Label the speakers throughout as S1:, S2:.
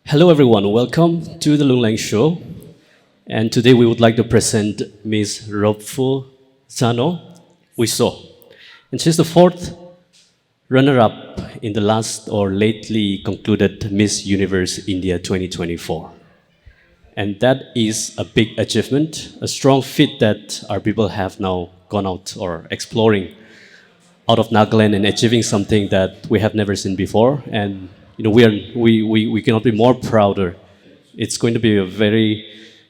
S1: Hello everyone, welcome to the Lungleng show. And today we would like to present Ms. Ruopfüzhano Whiso. And she's the fourth runner-up in the last or lately concluded Miss Universe India 2024. And that is a big achievement, a strong feat that our people have now gone out or exploring out of Nagaland and achieving something that we have never seen before. And we cannot be more prouder. It's going to be a very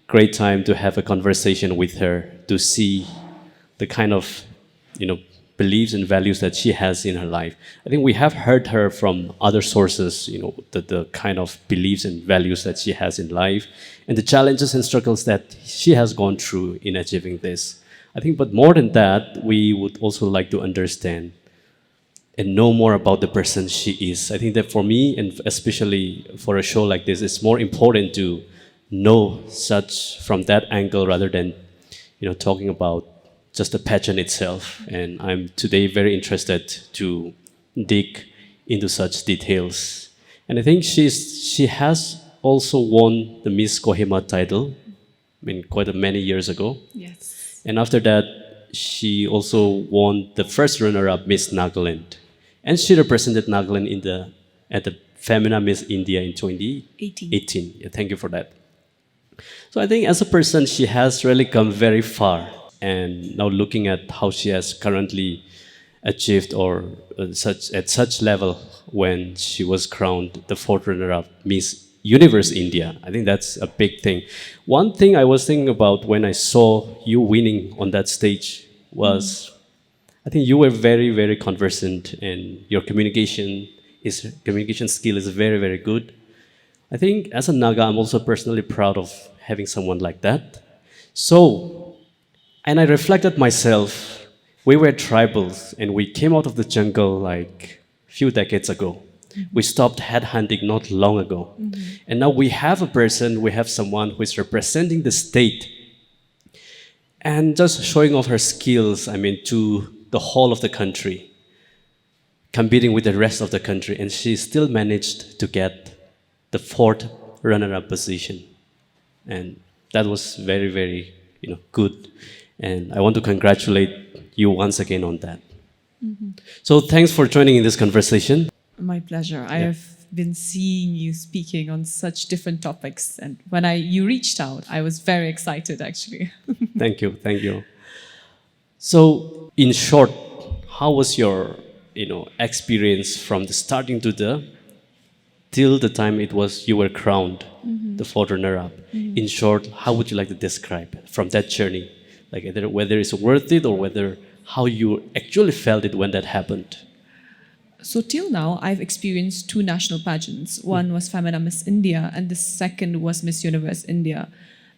S1: great time to have a conversation with her to see the kind of beliefs and values that she has in her life. I think we have heard her from other sources, the kind of beliefs and values that she has in life and the challenges and struggles that she has gone through in achieving this. I think, but more than that, we would also like to understand and know more about the person she is. I think that for me, and especially for a show like this, it's more important to know such from that angle rather than, talking about just the pageant itself. And I'm today very interested to dig into such details. And I think she has also won the Miss Kohima title, quite many years ago.
S2: Yes.
S1: And after that, she also won the first runner-up Miss Nagaland. And she represented Nagaland at the Femina Miss India in 2018. Yeah, thank you for that. So I think as a person, she has really come very far. And now looking at how she has currently achieved or at such level when she was crowned the fourth runner-up Miss Universe India. I think that's a big thing. One thing I was thinking about when I saw you winning on that stage was, I think you were very, very conversant and your communication skill is very, very good. I think as a Naga, I'm also personally proud of having someone like that. So, and I reflected myself, we were tribals and we came out of the jungle like a few decades ago. We stopped headhunting not long ago. And now we have someone who is representing the state and just showing off her skills, to the whole of the country, competing with the rest of the country. And she still managed to get the fourth runner-up position. And that was very, very, good. And I want to congratulate you once again on that. So thanks for joining in this conversation.
S2: My pleasure. I have been seeing you speaking on such different topics. And when you reached out, I was very excited, actually.
S1: Thank you. So, in short, how was your, experience from the starting till the time you were crowned the fourth runner-up? In short, how would you like to describe from that journey, like whether it's worth it or how you actually felt it when that happened?
S2: So till now, I've experienced two national pageants. One was Femina Miss India, and the second was Miss Universe India.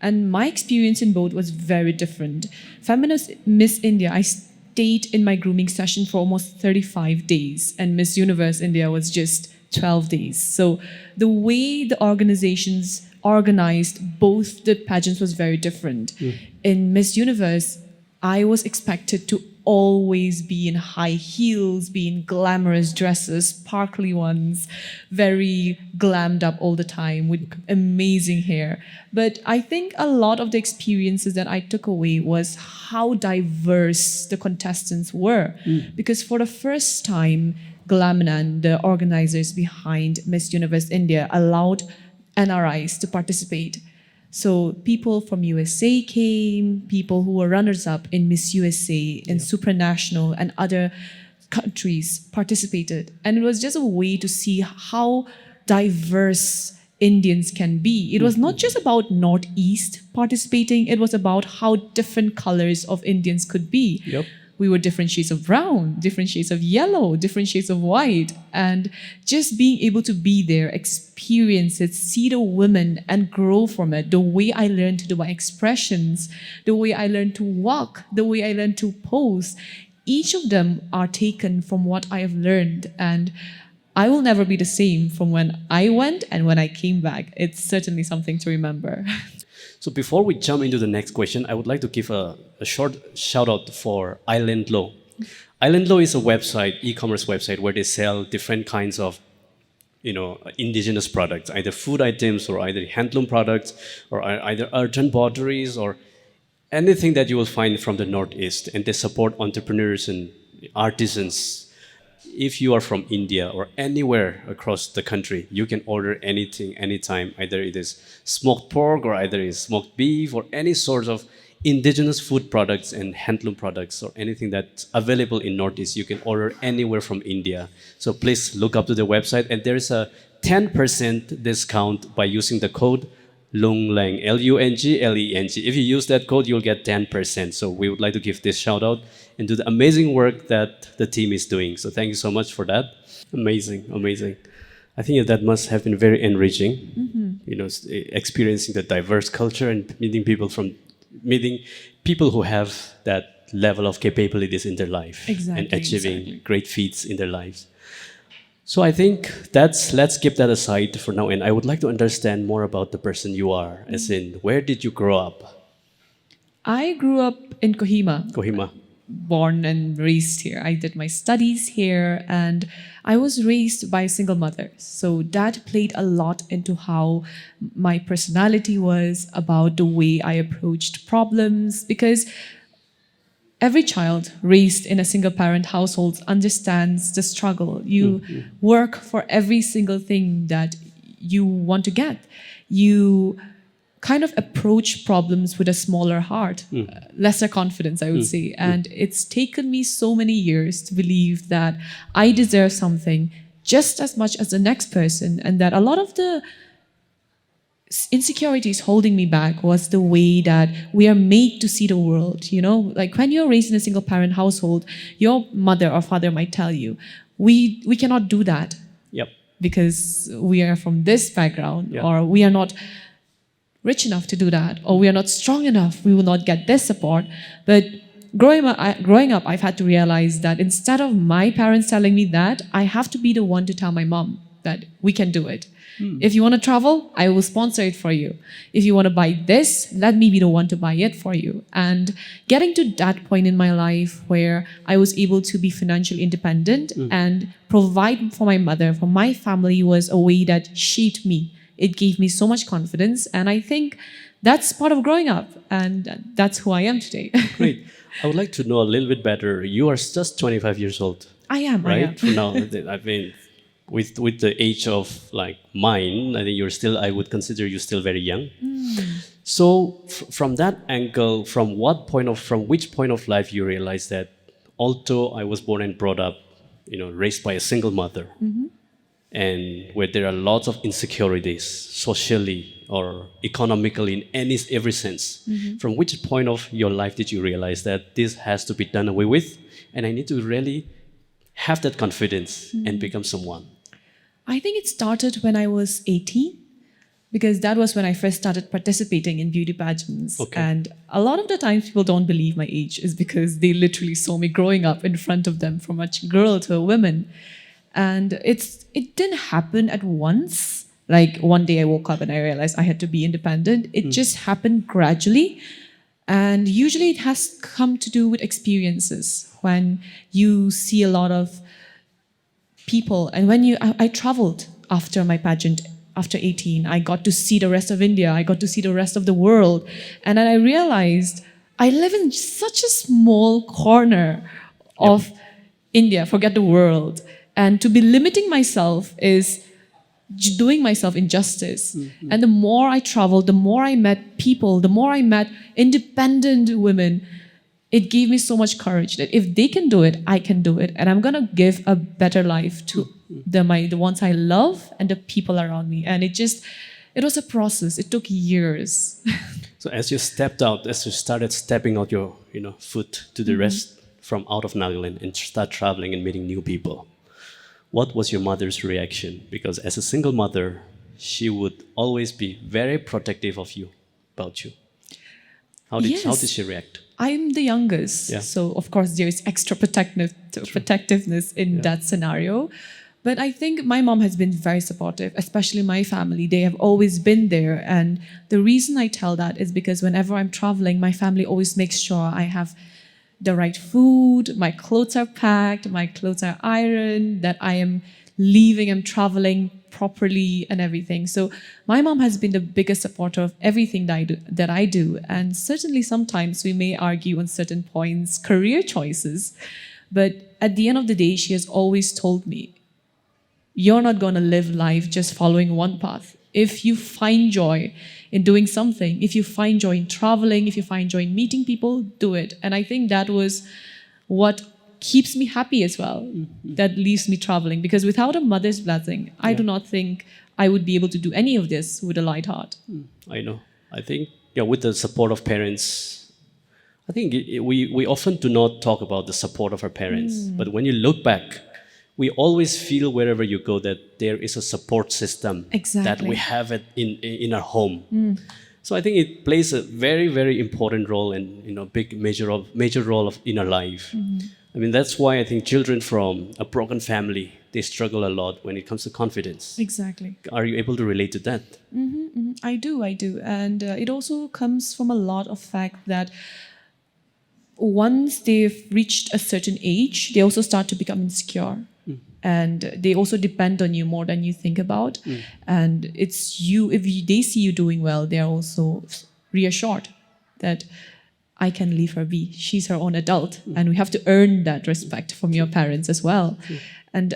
S2: And my experience in both was very different. Femina Miss India, I stayed in my grooming session for almost 35 days, and Miss Universe India was just 12 days. So the way the organizations organized both the pageants was very different. In Miss Universe, I was expected to always be in high heels, be in glamorous dresses, sparkly ones, very glammed up all the time with amazing hair. But I think a lot of the experiences that I took away was how diverse the contestants were. Because for the first time, Glamnan, the organizers behind Miss Universe India, allowed NRIs to participate. So people from USA came, people who were runners-up in Miss USA and Supranational and other countries participated. And it was just a way to see how diverse Indians can be. It was not just about Northeast participating, it was about how different colors of Indians could be.
S1: Yep.
S2: We were different shades of brown, different shades of yellow, different shades of white. And just being able to be there, experience it, see the women and grow from it. The way I learned to do my expressions, the way I learned to walk, the way I learned to pose. Each of them are taken from what I have learned. And I will never be the same from when I went and when I came back. It's certainly something to remember.
S1: So before we jump into the next question, I would like to give a short shout out for Island Law. Island Law is a website, e-commerce website, where they sell different kinds of indigenous products, either food items or either handloom products or either earthen potteries or anything that you will find from the Northeast. And they support entrepreneurs and artisans. If you are from India or anywhere across the country, you can order anything, anytime. Either it is smoked pork or either it is smoked beef or any sort of indigenous food products and handloom products or anything that's available in Northeast. You can order anywhere from India. So please look up to the website, and there is a 10% discount by using the code Lungleng, Lungleng. If you use that code, you'll get 10%. So we would like to give this shout out and do the amazing work that the team is doing. So thank you so much for that. Amazing, amazing. I think that must have been very enriching, experiencing the diverse culture and meeting people who have that level of capabilities in their life and achieving great feats in their lives. So I think let's keep that aside for now, and I would like to understand more about the person you are, as in, where did you grow up?
S2: I grew up in Kohima.
S1: Kohima.
S2: Born and raised here. I did my studies here, and I was raised by a single mother. So that played a lot into how my personality was, about the way I approached problems, because every child raised in a single parent household understands the struggle. You work for every single thing that you want to get. You kind of approach problems with a smaller heart, lesser confidence, I would say. And it's taken me so many years to believe that I deserve something just as much as the next person, and that a lot of the insecurities holding me back was the way that we are made to see the world. Like when you're raised in a single parent household, your mother or father might tell you, we cannot do that.
S1: Yep.
S2: Because we are from this background, or we are not rich enough to do that, or we are not strong enough, we will not get this support. But growing up, I've had to realize that instead of my parents telling me that, I have to be the one to tell my mom that we can do it. If you want to travel, I will sponsor it for you. If you want to buy this, let me be the one to buy it for you. And getting to that point in my life where I was able to be financially independent and provide for my mother, for my family, was a way that shaped me. It gave me so much confidence, and I think that's part of growing up, and that's who I am today.
S1: Great. I would like to know a little bit better. You are just 25 years old.
S2: I am,
S1: right? For now, I mean, with the age of like mine, I think I would consider you still very young. So from that angle, from which point of life you realize that although I was born and brought up, raised by a single mother, and where there are lots of insecurities socially or economically in every sense, from which point of your life did you realize that this has to be done away with, and I need to really have that confidence and become someone?
S2: I think it started when I was 18, because that was when I first started participating in beauty pageants.
S1: Okay.
S2: And a lot of the times people don't believe my age is because they literally saw me growing up in front of them, from a girl to a woman. And it didn't happen at once. Like one day I woke up and I realized I had to be independent. It just happened gradually. And usually it has come to do with experiences. When you see a lot of people, and when I traveled after my pageant, after 18, I got to see the rest of India, I got to see the rest of the world. And then I realized I live in such a small corner of India, forget the world. And to be limiting myself is doing myself injustice. And the more I traveled, the more I met people, the more I met independent women, it gave me so much courage that if they can do it, I can do it. And I'm going to give a better life to the ones I love and the people around me. And it was a process. It took years.
S1: So as you started stepping out your foot to the rest from out of Nagaland and start traveling and meeting new people, what was your mother's reaction? Because as a single mother, she would always be very protective about you. How did she react?
S2: I'm the youngest, so of course there is extra protectiveness in that scenario. But I think my mom has been very supportive, especially my family. They have always been there. And the reason I tell that is because whenever I'm traveling, my family always makes sure I have the right food, my clothes are packed, my clothes are ironed, that I'm traveling properly and everything. So my mom has been the biggest supporter of everything that I do. And certainly sometimes we may argue on certain points, career choices. But at the end of the day, she has always told me, you're not going to live life just following one path. If you find joy in doing something, if you find joy in traveling, if you find joy in meeting people, do it. And I think that was what keeps me happy as well, that leaves me traveling. Because without a mother's blessing, I do not think I would be able to do any of this with a light heart.
S1: I know. I think with the support of parents, I think we often do not talk about the support of our parents. But when you look back, we always feel wherever you go that there is a support system that we have it in our home. So I think it plays a very, very important role and big major role in our life. I mean, that's why I think children from a broken family, they struggle a lot when it comes to confidence.
S2: Exactly.
S1: Are you able to relate to that?
S2: I do. And it also comes from a lot of fact that once they've reached a certain age, they also start to become insecure. And they also depend on you more than you think about. And it's you, they see you doing well, they're also reassured that I can leave her be. She's her own adult. And we have to earn that respect from your parents as well. And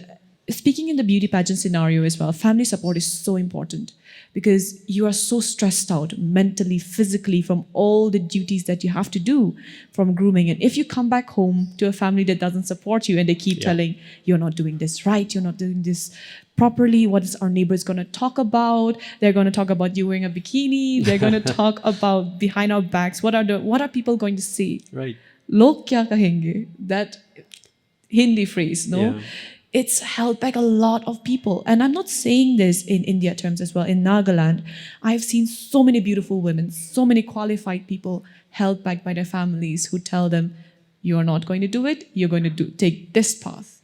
S2: speaking in the beauty pageant scenario as well, family support is so important because you are so stressed out mentally, physically from all the duties that you have to do from grooming. And if you come back home to a family that doesn't support you and they keep telling, you're not doing this right, you're not doing this properly, what is our neighbors going to talk about? They're going to talk about you wearing a bikini. They're going to talk about behind our backs. What are people going to say?
S1: Right.
S2: Log kya kahenge? That Hindi phrase, no?
S1: Yeah.
S2: It's held back a lot of people. And I'm not saying this in India terms as well. In Nagaland, I've seen so many beautiful women, so many qualified people held back by their families who tell them, you're not going to do it, you're going to take this path.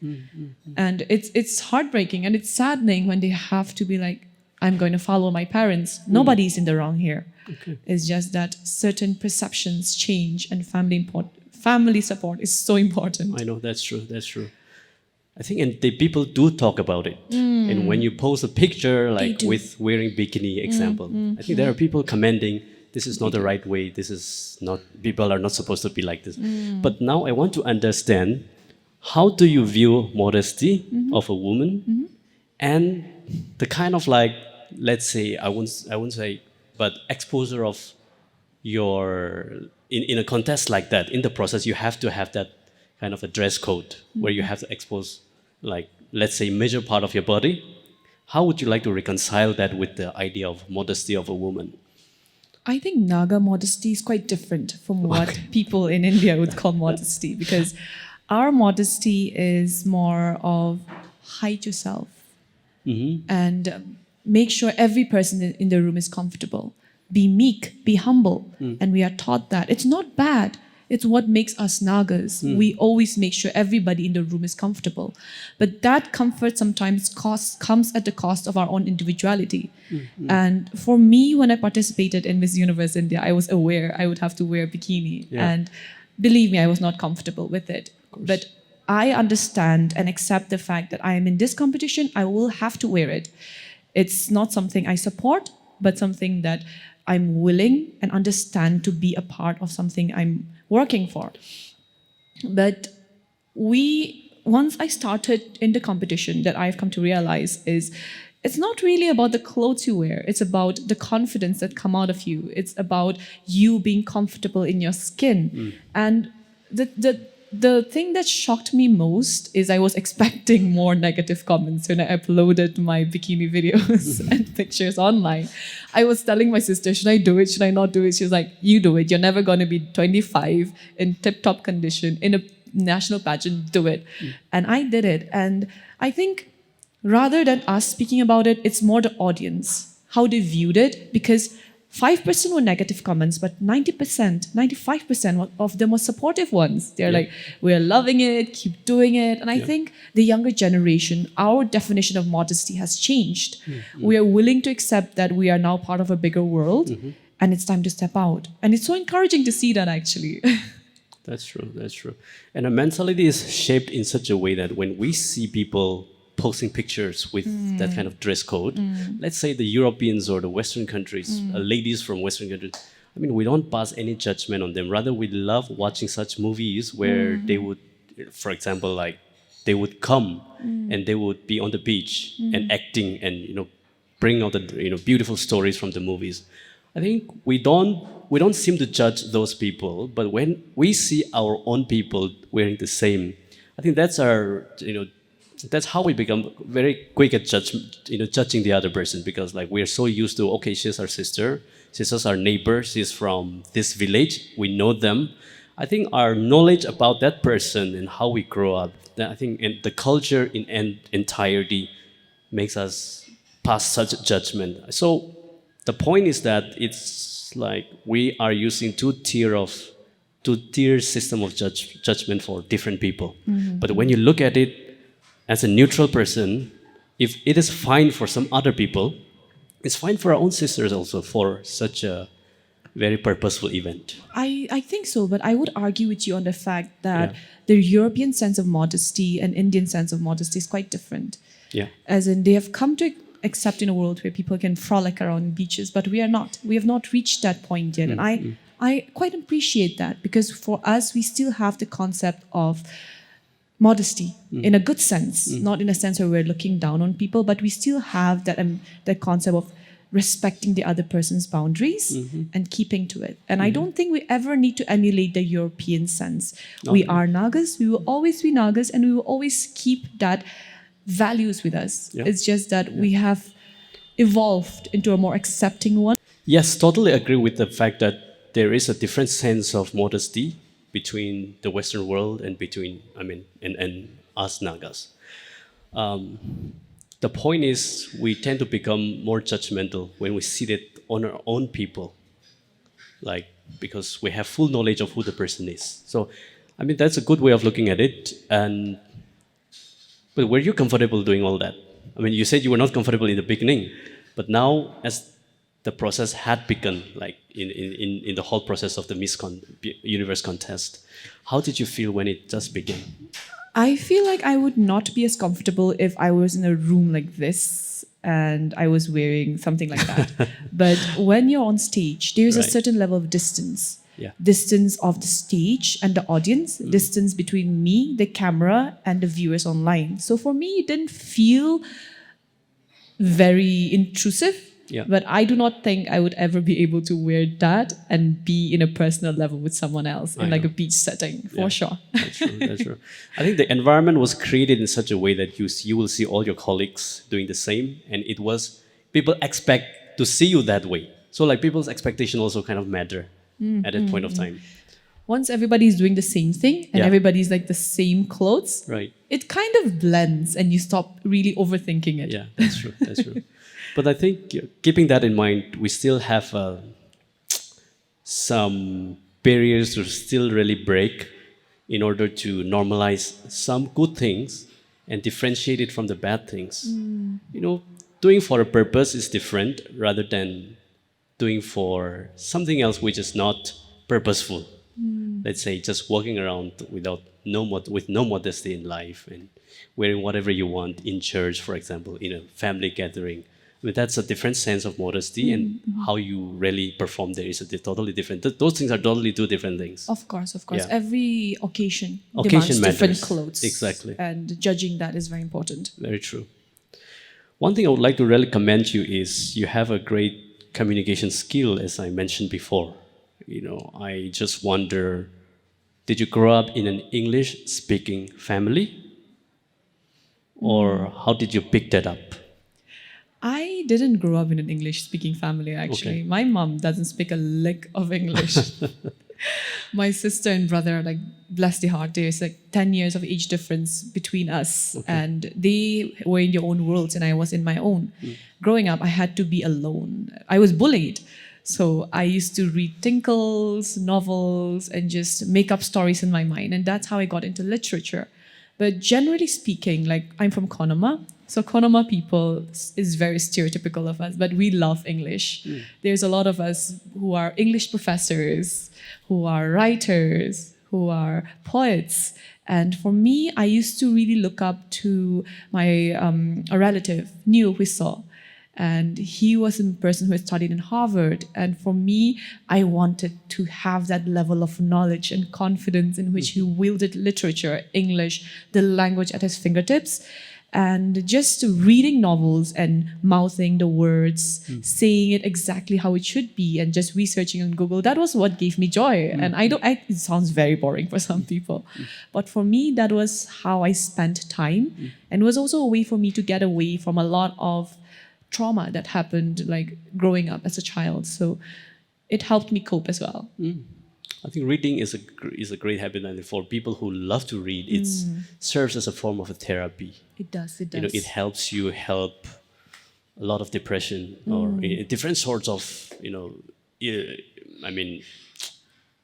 S2: And it's heartbreaking and it's saddening when they have to be like, I'm going to follow my parents. Nobody's in the wrong here. It's just that certain perceptions change and family support is so important.
S1: I know, that's true. I think and the people do talk about it. And when you post a picture like with wearing bikini example, I think there are people commenting, this is not the right way, this is not, people are not supposed to be like this. But now I want to understand, how do you view modesty of a woman and the kind of like, let's say, I won't say, but exposure of your, in a contest like that, in the process you have to have that kind of a dress code where you have to expose, like, let's say, major part of your body. How would you like to reconcile that with the idea of modesty of a woman?
S2: I think Naga modesty is quite different from what people in India would call modesty, because our modesty is more of hide yourself and make sure every person in the room is comfortable. Be meek, be humble. And we are taught that. It's not bad. It's what makes us Nagas. We always make sure everybody in the room is comfortable. But that comfort sometimes comes at the cost of our own individuality. And for me, when I participated in Miss Universe India, I was aware I would have to wear a bikini. And believe me, I was not comfortable with it. But I understand and accept the fact that I am in this competition, I will have to wear it. It's not something I support, but something that I'm willing and understand to be a part of something I'm working for. But once I started in the competition, that I've come to realize is it's not really about the clothes you wear. It's about the confidence that come out of you. It's about you being comfortable in your skin. And the thing that shocked me most is I was expecting more negative comments when I uploaded my bikini videos and pictures online. I was telling my sister, should I do it? Should I not do it? She was like, you do it. You're never going to be 25 in tip-top condition in a national pageant. Do it. And I did it. And I think rather than us speaking about it, it's more the audience, how they viewed it, because 5% were negative comments, but 90%, 95% of them were supportive ones. They're like, we're loving it, keep doing it. And I think the younger generation, our definition of modesty has changed. We are willing to accept that we are now part of a bigger world and it's time to step out. And it's so encouraging to see that actually.
S1: That's true. And the mentality is shaped in such a way that when we see people posting pictures with that kind of dress code. Let's say the Europeans or the Western countries, ladies from Western countries. I mean, we don't pass any judgment on them. Rather, we love watching such movies where they would, for example, like they would come and they would be on the beach and acting and bring out the beautiful stories from the movies. I think we don't seem to judge those people, but when we see our own people wearing the same, I think that's our that's how we become very quick at judging the other person, because like we're so used to, okay, she's our sister, she's just our neighbor, she's from this village, we know them. I think our knowledge about that person and how we grow up, I think and the culture in entirety makes us pass such judgment. So the point is that it's like we are using two-tier system of judgment for different people. But when you look at it as a neutral person, if it is fine for some other people, it's fine for our own sisters also for such a very purposeful event.
S2: I think so, but I would argue with you on the fact that the European sense of modesty and Indian sense of modesty is quite different.
S1: Yeah.
S2: As in, they have come to accept in a world where people can frolic around beaches, but we are not. We have not reached that point yet. And I quite appreciate that, because for us, we still have the concept of modesty in a good sense, not in a sense where we're looking down on people, but we still have that concept of respecting the other person's boundaries and keeping to it. And I don't think we ever need to emulate the European sense. We are Nagas, we will always be Nagas, and we will always keep that values with us.
S1: Yeah.
S2: It's just that we have evolved into a more accepting one.
S1: Yes, totally agree with the fact that there is a different sense of modesty between the Western world and between, and us Nagas. The point is, we tend to become more judgmental when we see that on our own people, like because we have full knowledge of who the person is. So, that's a good way of looking at it. But were you comfortable doing all that? You said you were not comfortable in the beginning, but now as the process had begun, like in the whole process of the Miss Universe contest, how did you feel when it just began?
S2: I feel like I would not be as comfortable if I was in a room like this and I was wearing something like that. But when you're on stage, there's a certain level of distance.
S1: Yeah.
S2: Distance of the stage and the audience, distance between me, the camera, and the viewers online. So for me, it didn't feel very intrusive.
S1: Yeah.
S2: But I do not think I would ever be able to wear that and be in a personal level with someone else in like a beach setting, for sure.
S1: That's true. That's true. I think the environment was created in such a way that you will see all your colleagues doing the same, and people expect to see you that way. So like people's expectation also kind of matter at that point of time.
S2: Once everybody's doing the same thing and everybody's like the same clothes, it kind of blends and you stop really overthinking it.
S1: Yeah, that's true. That's true. But I think keeping that in mind, we still have some barriers to still really break in order to normalize some good things and differentiate it from the bad things. Doing for a purpose is different rather than doing for something else which is not purposeful. Let's say just walking around with no modesty in life and wearing whatever you want in church, for example, in a family gathering. That's a different sense of modesty, and how you really perform there is totally different. Those things are totally two different things.
S2: Of course. Yeah. Every occasion
S1: matters.
S2: Demands different clothes.
S1: Exactly.
S2: And judging that is very important.
S1: Very true. One thing I would like to really commend you is you have a great communication skill, as I mentioned before. I just wonder, did you grow up in an English-speaking family? Or how did you pick that up?
S2: I didn't grow up in an English-speaking family, actually.
S1: Okay.
S2: My mom doesn't speak a lick of English. My sister and brother, like, bless their heart, there's like 10 years of age difference between us.
S1: Okay.
S2: And they were in their own worlds and I was in my own. Growing up, I had to be alone. I was bullied. So I used to read tinkles, novels, and just make up stories in my mind. And that's how I got into literature. But generally speaking, like, I'm from Kohima. So Kohima people is very stereotypical of us, but we love English. There's a lot of us who are English professors, who are writers, who are poets, And for me, I used to really look up to my a relative, Whiso. And he was a person who had studied in Harvard. And for me, I wanted to have that level of knowledge and confidence in which he wielded literature, English, the language at his fingertips. And just reading novels and mouthing the words, saying it exactly how it should be, and just researching on Google, that was what gave me joy. And it sounds very boring for some people. But for me, that was how I spent time. And it was also a way for me to get away from a lot of trauma that happened like growing up as a child. So it helped me cope as well.
S1: I think reading is a great habit, and for people who love to read, it serves as a form of a therapy.
S2: It does. It does.
S1: You know, it helps you help a lot of depression or different sorts of, I mean,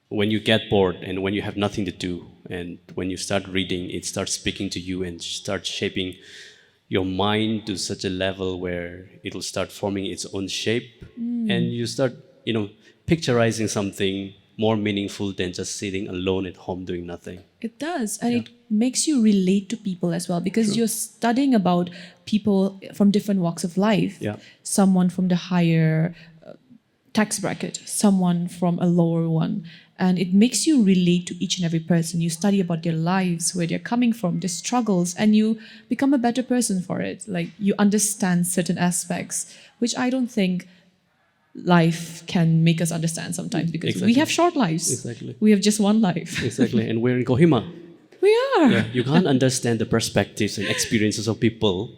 S1: when you get bored and when you have nothing to do, and when you start reading, it starts speaking to you and starts shaping your mind to such a level where it will start forming its own shape, and you start, picturizing something more meaningful than just sitting alone at home doing nothing.
S2: It does. And it makes you relate to people as well, because you're studying about people from different walks of life.
S1: Yeah.
S2: Someone from the higher tax bracket, someone from a lower one. And it makes you relate to each and every person. You study about their lives, where they're coming from, their struggles, and you become a better person for it. Like, you understand certain aspects, which I don't think life can make us understand sometimes, because we have short lives.
S1: Exactly.
S2: We have just one life.
S1: Exactly. And we're in Kohima.
S2: We are.
S1: Yeah, you can't understand the perspectives and experiences of people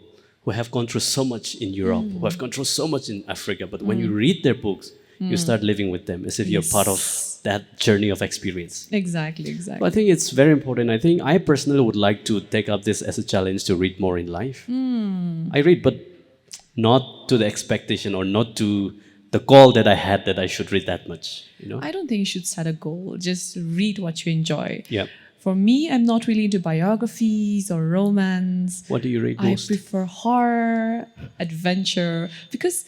S1: who have gone through so much in Europe, who have gone through so much in Africa. But when you read their books, you start living with them as if you're part of that journey of experience.
S2: Exactly.
S1: So I think it's very important. I think I personally would like to take up this as a challenge to read more in life. I read, but not to the expectation or not to the goal that I had that I should read that much.
S2: I don't think you should set a goal. Just read what you enjoy.
S1: Yeah.
S2: For me, I'm not really into biographies or romance.
S1: What do you read most?
S2: I prefer horror, adventure, because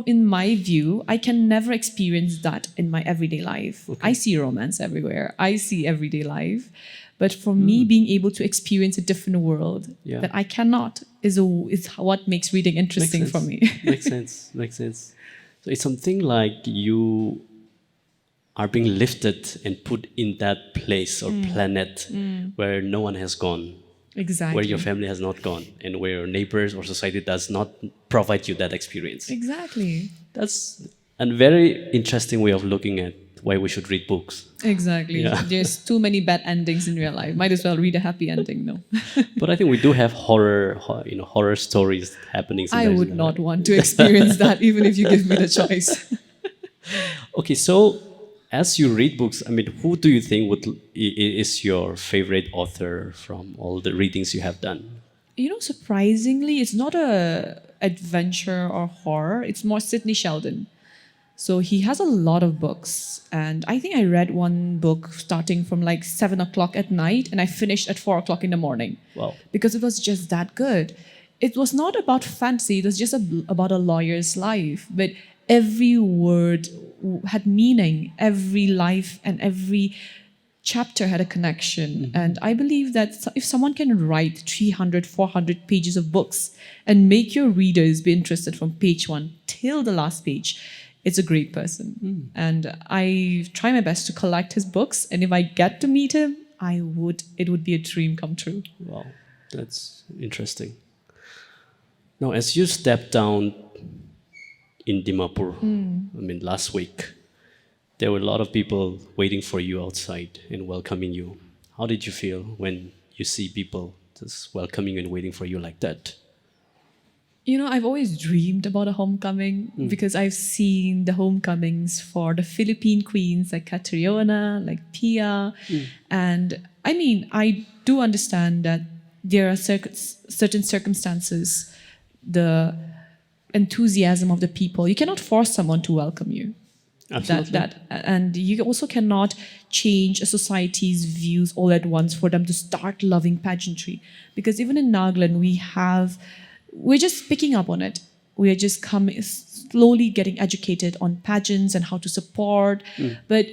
S2: in my view, I can never experience that in my everyday life.
S1: Okay.
S2: I see romance everywhere. I see everyday life. But for me, being able to experience a different world that I cannot is what makes reading interesting for me.
S1: Makes sense. So it's something like you are being lifted and put in that place or planet where no one has gone.
S2: Exactly.
S1: Where your family has not gone, and where your neighbors or society does not provide you that experience.
S2: Exactly.
S1: That's a very interesting way of looking at why we should read books.
S2: Exactly.
S1: Yeah.
S2: There's too many bad endings in real life. Might as well read a happy ending, no?
S1: But I think we do have horror stories happening.
S2: I would not want to experience that, even if you give me the choice.
S1: Okay, so as you read books, I mean, who do you think is your favorite author from all the readings you have done?
S2: Surprisingly, it's not a adventure or horror. It's more Sidney Sheldon. So he has a lot of books. And I think I read one book starting from like 7 o'clock at night, and I finished at 4 o'clock in the morning.
S1: Wow.
S2: Because it was just that good. It was not about fantasy. It was just about a lawyer's life. But every word had meaning. Every life and every chapter had a connection. And I believe that if someone can write 300, 400 pages of books and make your readers be interested from page 1 till the last page, it's a great person. And I try my best to collect his books. And if I get to meet him, it would be a dream come true.
S1: Wow, that's interesting. Now, as you step down in Dimapur, last week, there were a lot of people waiting for you outside and welcoming you. How did you feel when you see people just welcoming you and waiting for you like that?
S2: I've always dreamed about a homecoming because I've seen the homecomings for the Philippine queens like Catriona, like Pia. And I do understand that there are certain circumstances, the enthusiasm of the people. You cannot force someone to welcome you.
S1: Absolutely.
S2: And you also cannot change a society's views all at once for them to start loving pageantry. Because even in Nagaland, we're just picking up on it. We're just slowly getting educated on pageants and how to support. But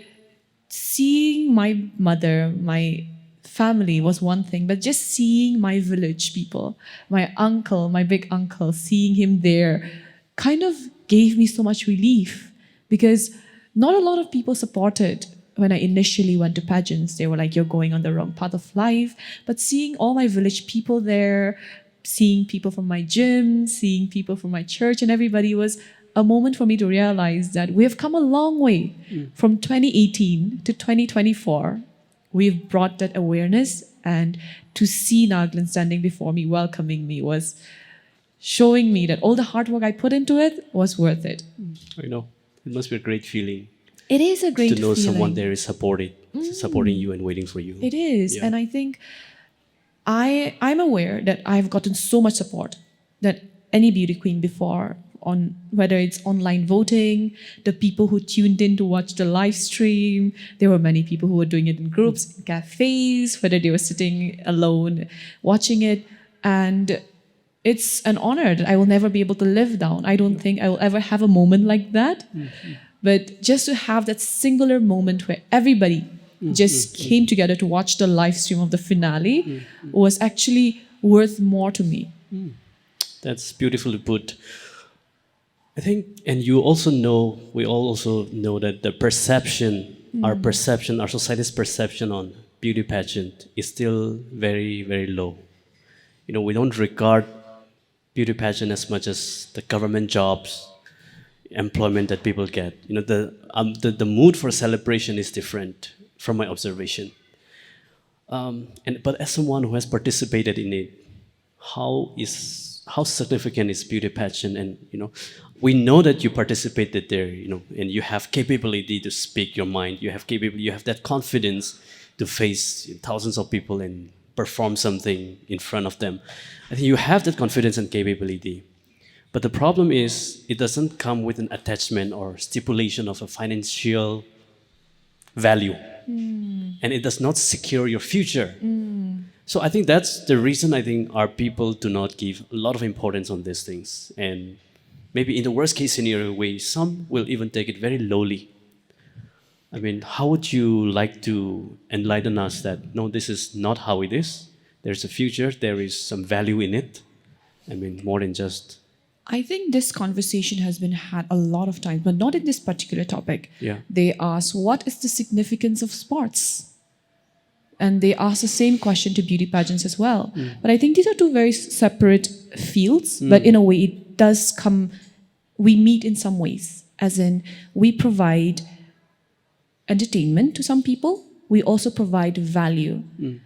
S2: seeing my mother, my family was one thing, but just seeing my village people, my uncle, my big uncle, seeing him there kind of gave me so much relief, because not a lot of people supported when I initially went to pageants. They were like, you're going on the wrong path of life. But seeing all my village people there, seeing people from my gym, seeing people from my church, and everybody, was a moment for me to realize that we have come a long way. From 2018 to 2024. We've brought that awareness, and to see Nagaland standing before me, welcoming me, was showing me that all the hard work I put into it was worth it.
S1: I know. It must be a great feeling
S2: It is a great
S1: to know
S2: feeling.
S1: someone there is supporting you and waiting for you.
S2: It is.
S1: Yeah.
S2: And I think I'm aware that I've gotten so much support that any beauty queen before, on whether it's online voting, the people who tuned in to watch the live stream. There were many people who were doing it in groups, in cafes, whether they were sitting alone watching it. And it's an honor that I will never be able to live down. I don't think I will ever have a moment like that. But just to have that singular moment where everybody just came together to watch the live stream of the finale was actually worth more to me.
S1: That's beautifully put. I think, and you also know, we all also know that the perception, our society's perception on beauty pageant is still very, very low. You know, we don't regard beauty pageant as much as the government jobs, employment that people get. You know, the mood for celebration is different from my observation. But as someone who has participated in it, how significant is beauty pageant? And you know, we know that you participated there, you know, and you have capability to speak your mind. You have that confidence to face thousands of people and perform something in front of them. I think you have that confidence and capability. But the problem is, it doesn't come with an attachment or stipulation of a financial value. And it does not secure your future. So I think that's the reason I think our people do not give a lot of importance on these things. And maybe in the worst case scenario way, some will even take it very lowly. I mean, how would you like to enlighten us that, no, this is not how it is. There's a future, there is some value in it. I mean, more than just...
S2: I think this conversation has been had a lot of times, but not in this particular topic.
S1: Yeah.
S2: They ask, what is the significance of sports? And they ask the same question to beauty pageants as well. But I think these are two very separate fields, but in a way it does come, we meet in some ways, as in we provide entertainment to some people, we also provide value.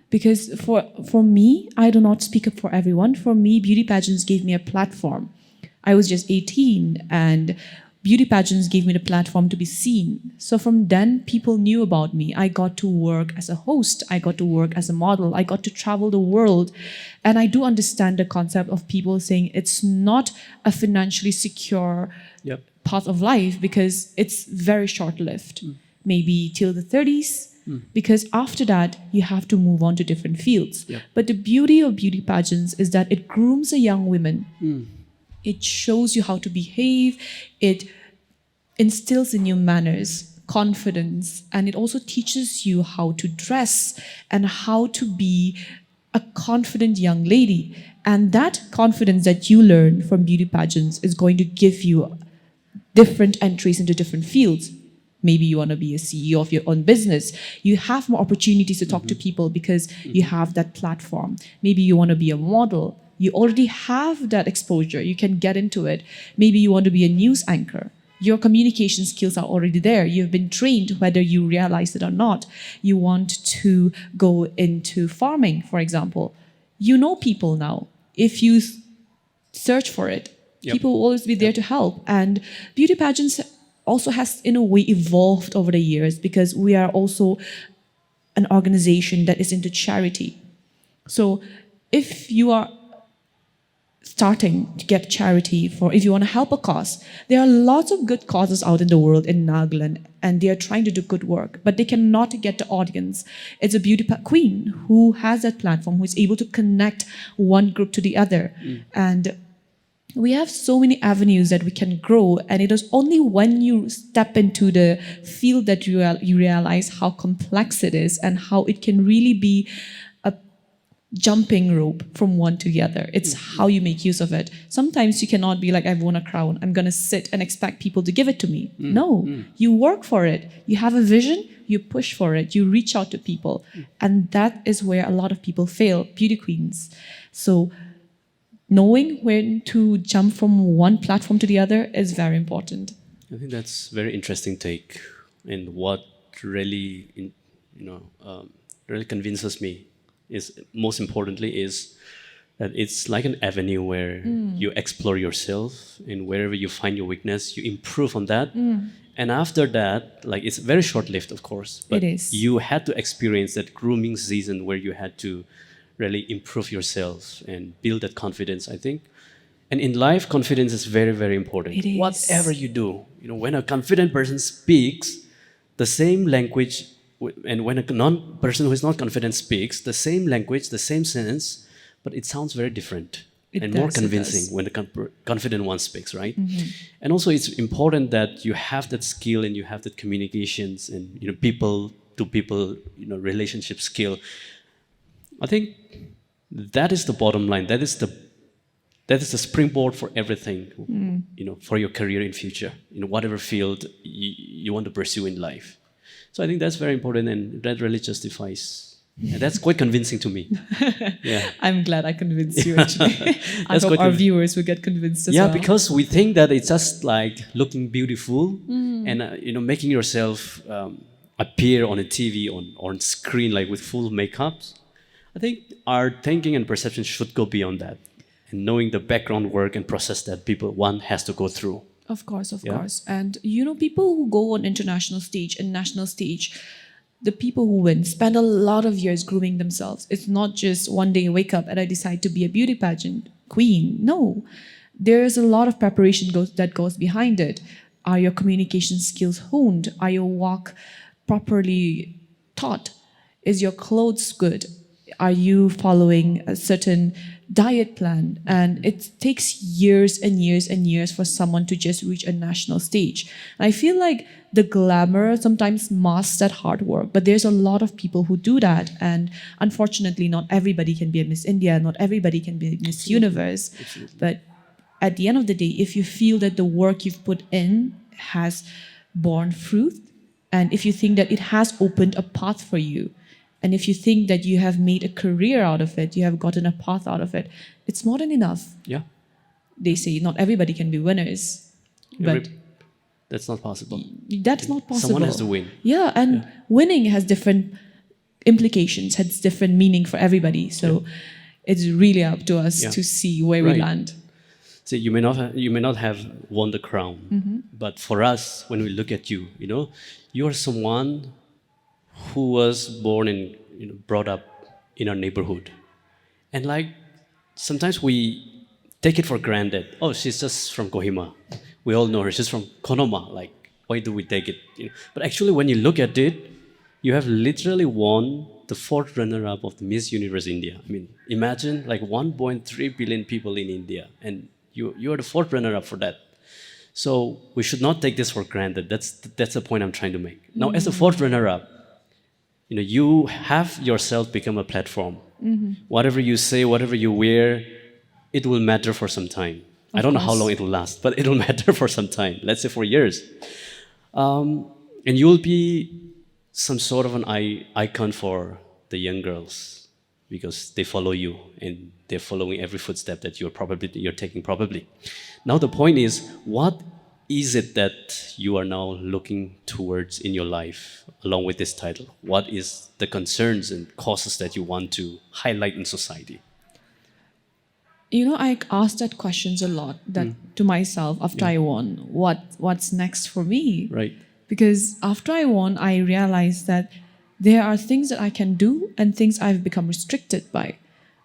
S2: Because for me, I do not speak up for everyone. For me, beauty pageants gave me a platform. I was just 18 and beauty pageants gave me the platform to be seen. So from then, people knew about me. I got to work as a host. I got to work as a model. I got to travel the world. And I do understand the concept of people saying it's not a financially secure path of life because it's very short-lived. Maybe till the 30s. Because after that, you have to move on to different fields. But the beauty of beauty pageants is that it grooms a young woman. It shows you how to behave. It instills in you manners, confidence, and it also teaches you how to dress and how to be a confident young lady. And that confidence that you learn from beauty pageants is going to give you different entries into different fields. Maybe you want to be a CEO of your own business. You have more opportunities to talk to people because you have that platform. Maybe you want to be a model. You already have that exposure. You can get into it. Maybe you want to be a news anchor. Your communication skills are already there. You've been trained, whether you realize it or not. You want to go into farming, for example. You know people now. If you search for it, people will always be there to help. And beauty pageants also has, in a way, evolved over the years because we are also an organization that is into charity. So if you are starting to get charity if you want to help a cause, there are lots of good causes out in the world in Nagaland, and they are trying to do good work, but they cannot get the audience. It's a beauty queen who has that platform, who is able to connect one group to the other. And we have so many avenues that we can grow, and it is only when you step into the field that you realize how complex it is and how it can really be a jumping rope from one to the other. It's how you make use of it. Sometimes you cannot be like, I've won a crown, I'm going to sit and expect people to give it to me. No, you work for it. You have a vision, you push for it, you reach out to people. And that is where a lot of people fail, beauty queens. So knowing when to jump from one platform to the other is very important.
S1: I think that's a very interesting take, and what really, really convinces me is, most importantly, is that it's like an avenue where you explore yourself, and wherever you find your weakness, you improve on that. And after that, like, it's very short-lived, of course, but
S2: It is.
S1: you had to experience that grooming season where you had to really improve yourself and build that confidence, I think. And in life, confidence is very, very important.
S2: It is.
S1: Whatever you do, when a confident person speaks the same language, and when a person who is not confident speaks the same language, the same sentence, but it sounds very different more convincing when the confident one speaks, right? And also, it's important that you have that skill and you have that communications and people to people relationship skill. I think that is the bottom line. That is the springboard for everything, for your career in future, whatever field you want to pursue in life. So I think that's very important, and that really justifies. And that's quite convincing to me. Yeah.
S2: I'm glad I convinced you, actually. I hope our viewers will get convinced as well.
S1: Yeah, because we think that it's just like looking beautiful and making yourself appear on a TV, on screen, like with full makeups. I think our thinking and perception should go beyond that, and knowing the background work and process that one has to go through.
S2: Of course. And people who go on international stage and national stage, the people who win spend a lot of years grooming themselves. It's not just one day I wake up and I decide to be a beauty pageant queen. No, there's a lot of preparation that goes behind it. Are your communication skills honed? Are your walk properly taught? Is your clothes good? Are you following a certain diet plan? And it takes years and years and years for someone to just reach a national stage. And I feel like the glamour sometimes masks that hard work, but there's a lot of people who do that. And unfortunately, not everybody can be a Miss India, not everybody can be a Miss Universe.
S1: Absolutely.
S2: But at the end of the day, if you feel that the work you've put in has borne fruit, and if you think that it has opened a path for you, and if you think that you have made a career out of it, you have gotten a path out of it, it's more than enough.
S1: Yeah.
S2: They say not everybody can be winners, but
S1: that's not possible.
S2: That's not possible.
S1: Someone has to win.
S2: Yeah, and winning has different implications, has different meaning for everybody. So it's really up to us to see where we land.
S1: So you may not have won the crown, but for us, when we look at you, you are someone who was born and brought up in our neighborhood, and like sometimes we take it for granted. Oh, she's just from Kohima. We all know her. She's from Konoma. Like, why do we take it? But actually, when you look at it, you have literally won the 4th runner-up of the Miss Universe India. I mean, imagine like 1.3 billion people in India, and you are the 4th runner-up for that. So we should not take this for granted. That's the point I'm trying to make. Now, as the 4th runner-up, you have yourself become a platform. Whatever you say, whatever you wear, it will matter for some time. I don't know how long it will last, but it will matter for some time. Let's say for years. And you will be some sort of an icon for the young girls, because they follow you and they're following every footstep that you're taking probably. Now the point is, what is it that you are now looking towards in your life along with this title? What is the concerns and causes that you want to highlight in society?
S2: I asked that questions a lot to myself after I won. What's next for me?
S1: Right.
S2: Because after I won, I realized that there are things that I can do and things I've become restricted by.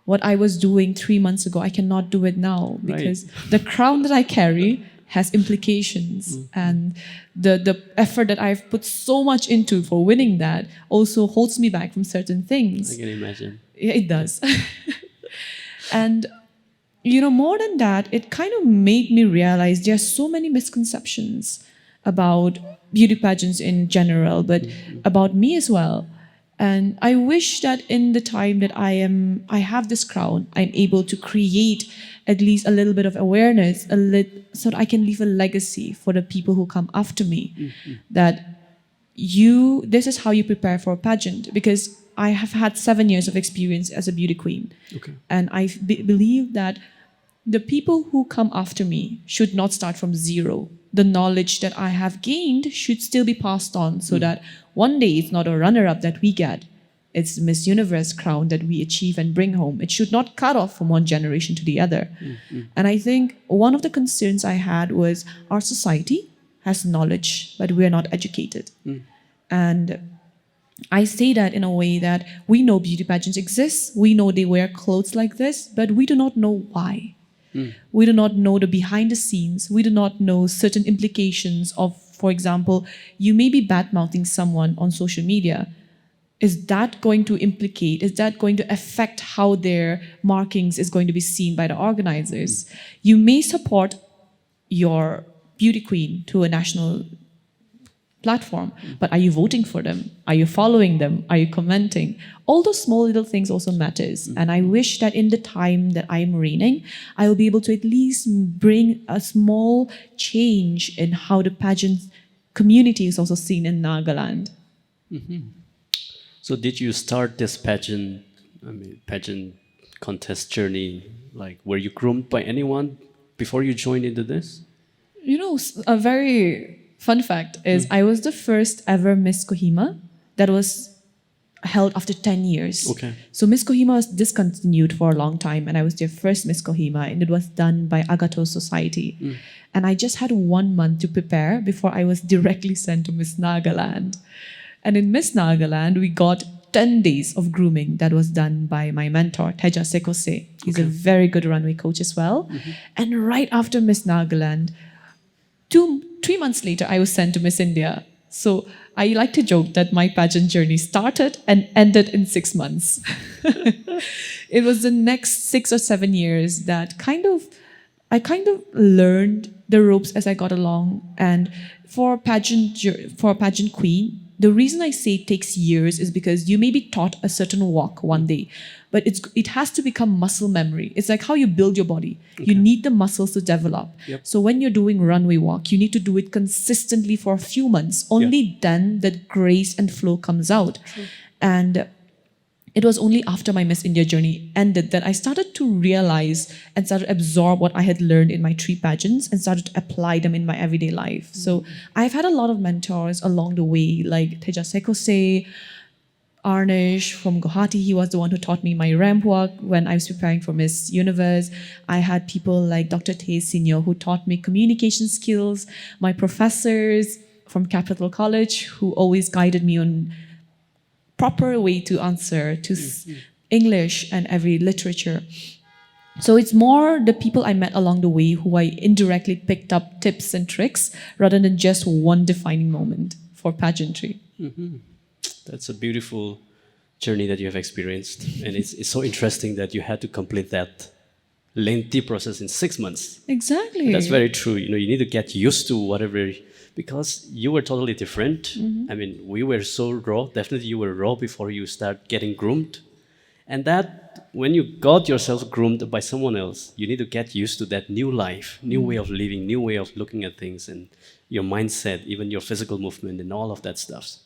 S2: What I was doing 3 months ago, I cannot do it now because the crown that I carry has implications, and the effort that I've put so much into for winning that also holds me back from certain things.
S1: I can imagine.
S2: Yeah, it does. And more than that, it kind of made me realize there are so many misconceptions about beauty pageants in general, but about me as well. And I wish that in the time that I have this crown, I'm able to create at least a little bit of awareness, so that I can leave a legacy for the people who come after me. That this is how you prepare for a pageant, because I have had 7 years of experience as a beauty queen.
S1: Okay.
S2: And I believe that the people who come after me should not start from zero. The knowledge that I have gained should still be passed on, so that one day it's not a runner-up that we get, it's Miss Universe crown that we achieve and bring home. It should not cut off from one generation to the other. And I think one of the concerns I had was our society has knowledge, but we are not educated. And I say that in a way that we know beauty pageants exist, we know they wear clothes like this, but we do not know why. We do not know the behind the scenes. We do not know certain implications of, for example, you may be bad-mouthing someone on social media. Is that going to affect how their markings is going to be seen by the organizers? You may support your beauty queen to a national platform, but are you voting for them? Are you following them? Are you commenting? All those small little things also matters. And I wish that in the time that I am reigning, I will be able to at least bring a small change in how the pageant community is also seen in Nagaland.
S1: So did you start this pageant contest journey, like were you groomed by anyone before you joined into this?
S2: A very fun fact is I was the first ever Miss Kohima that was held after 10 years.
S1: Okay.
S2: So Miss Kohima was discontinued for a long time, and I was their first Miss Kohima, and it was done by Agato Society. And I just had 1 month to prepare before I was directly sent to Miss Nagaland. And in Miss Nagaland, we got 10 days of grooming that was done by my mentor, Teja Sekose. He's a very good runway coach as well. And right after Miss Nagaland, 3 months later, I was sent to Miss India. So I like to joke that my pageant journey started and ended in 6 months. It was the next 6 or 7 years that I kind of learned the ropes as I got along. And for a pageant queen, the reason I say it takes years is because you may be taught a certain walk one day, but it has to become muscle memory. It's like how you build your body. You need the muscles to develop. So when you're doing runway walk, you need to do it consistently for a few months. Only then that grace and flow comes out. And it was only after my Miss India journey ended that I started to realize and started to absorb what I had learned in my 3 pageants and started to apply them in my everyday life. So I've had a lot of mentors along the way, like Teja Sekose, Arnish from Guwahati. He was the one who taught me my ramp walk when I was preparing for Miss Universe. I had people like Dr. Tay Senior who taught me communication skills, my professors from Capital College who always guided me on proper way to answer to English and every literature. So it's more the people I met along the way who I indirectly picked up tips and tricks rather than just one defining moment for pageantry.
S1: That's a beautiful journey that you have experienced. And it's so interesting that you had to complete that lengthy process in 6 months.
S2: Exactly.
S1: That's very true. You need to get used to whatever, because you were totally different. I mean, we were so raw. Definitely you were raw before you start getting groomed. And that when you got yourself groomed by someone else, you need to get used to that new life, new way of living, new way of looking at things, and your mindset, even your physical movement and all of that stuff.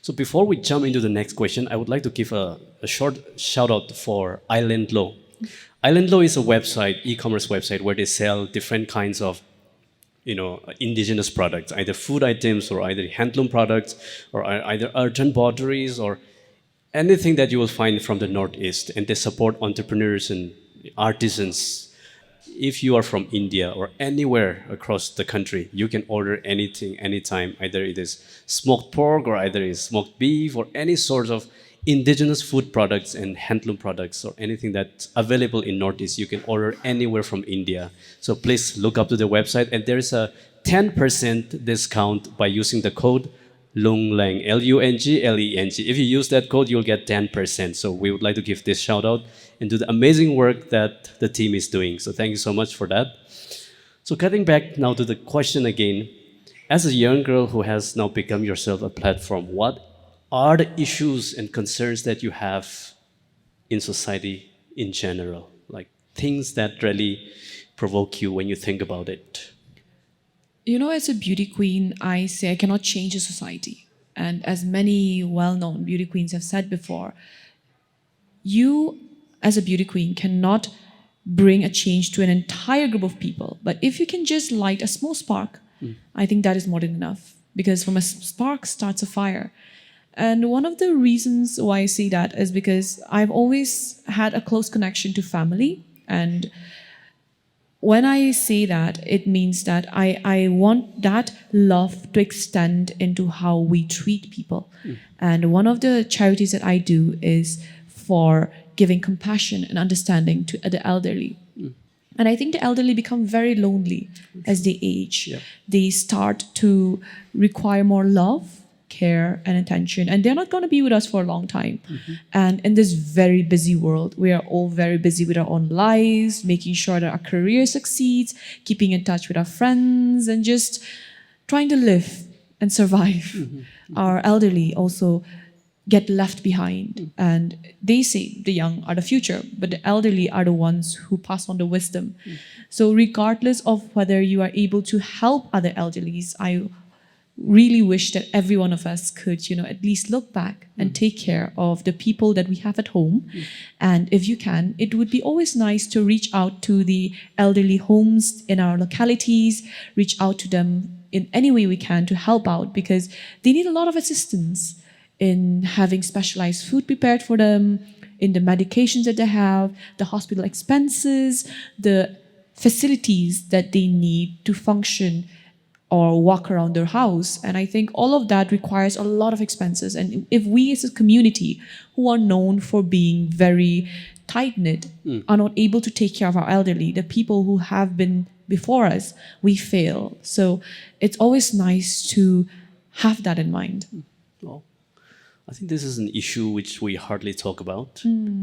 S1: So before we jump into the next question, I would like to give a short shout out for Island Law. Island Law is a website, e-commerce website, where they sell different kinds of indigenous products, either food items or either handloom products or either urgent potteries or anything that you will find from the Northeast. And they support entrepreneurs and artisans. If you are from India or anywhere across the country, you can order anything, anytime. Either it is smoked pork or either it is smoked beef or any sort of indigenous food products and handloom products or anything that's available in Northeast. You can order anywhere from India. So please look up to the website, and there is a 10% discount by using the code Lungleng, Lungleng. If you use that code, you'll get 10%. So we would like to give this shout out and do the amazing work that the team is doing. So thank you so much for that. So cutting back now to the question again, as a young girl who has now become yourself a platform, what are the issues and concerns that you have in society in general? Like things that really provoke you when you think about it?
S2: You know, as a beauty queen, I say I cannot change a society. And as many well-known beauty queens have said before, you as a beauty queen cannot bring a change to an entire group of people. But if you can just light a small spark, I think that is more than enough. Because from a spark starts a fire. And one of the reasons why I say that is because I've always had a close connection to family. And when I say that, it means that I want that love to extend into how we treat people. And one of the charities that I do is for giving compassion and understanding to the elderly. And I think the elderly become very lonely as they age.
S1: Yeah.
S2: They start to require more love, care, and attention. And they're not going to be with us for a long time. And in this very busy world, we are all very busy with our own lives, making sure that our career succeeds, keeping in touch with our friends, and just trying to live and survive. Our elderly also get left behind. And they say the young are the future, but the elderly are the ones who pass on the wisdom. So regardless of whether you are able to help other elderlies, I really wish that every one of us could, at least look back and take care of the people that we have at home. And if you can, it would be always nice to reach out to the elderly homes in our localities, reach out to them in any way we can to help out, because they need a lot of assistance in having specialized food prepared for them, in the medications that they have, the hospital expenses, the facilities that they need to function or walk around their house. And I think all of that requires a lot of expenses. And if we as a community who are known for being very tight-knit are not able to take care of our elderly, the people who have been before us, we fail. So it's always nice to have that in mind.
S1: Well, I think this is an issue which we hardly talk about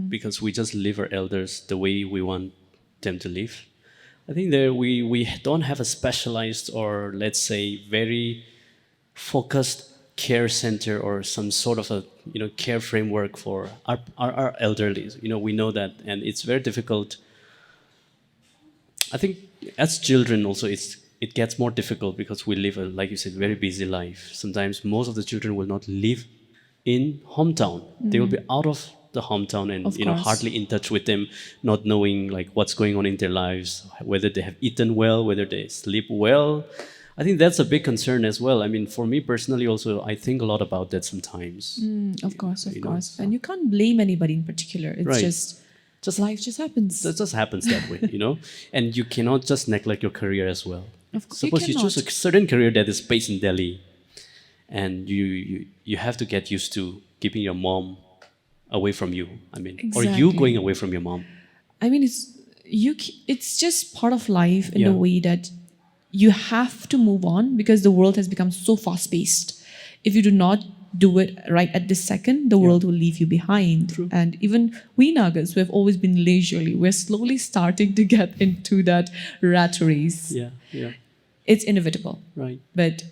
S1: because we just leave our elders the way we want them to live. I think that we don't have a specialized or, let's say, very focused care center or some sort of a care framework for our elderly. We know that, and it's very difficult. I think as children also it gets more difficult because we live a, like you said, very busy life. Sometimes most of the children will not live in hometown. They will be out of the hometown and hardly in touch with them, not knowing like what's going on in their lives, whether they have eaten well, whether they sleep well. I think that's a big concern as well. I mean, for me personally also, I think a lot about that sometimes.
S2: Of course. And you can't blame anybody in particular. It's just life just happens.
S1: It just happens that way, And you cannot just neglect your career as well.
S2: Of course,
S1: suppose you choose a certain career that is based in Delhi, and you have to get used to keeping your mom away from you. I mean, or you going away from your mom.
S2: I mean, it's just part of life in a way that you have to move on because the world has become so fast-paced. If you do not do it right at this second, the world will leave you behind.
S1: True.
S2: And even we Nagas, who have always been leisurely, we're slowly starting to get into that rat race.
S1: Yeah.
S2: It's inevitable.
S1: Right.
S2: But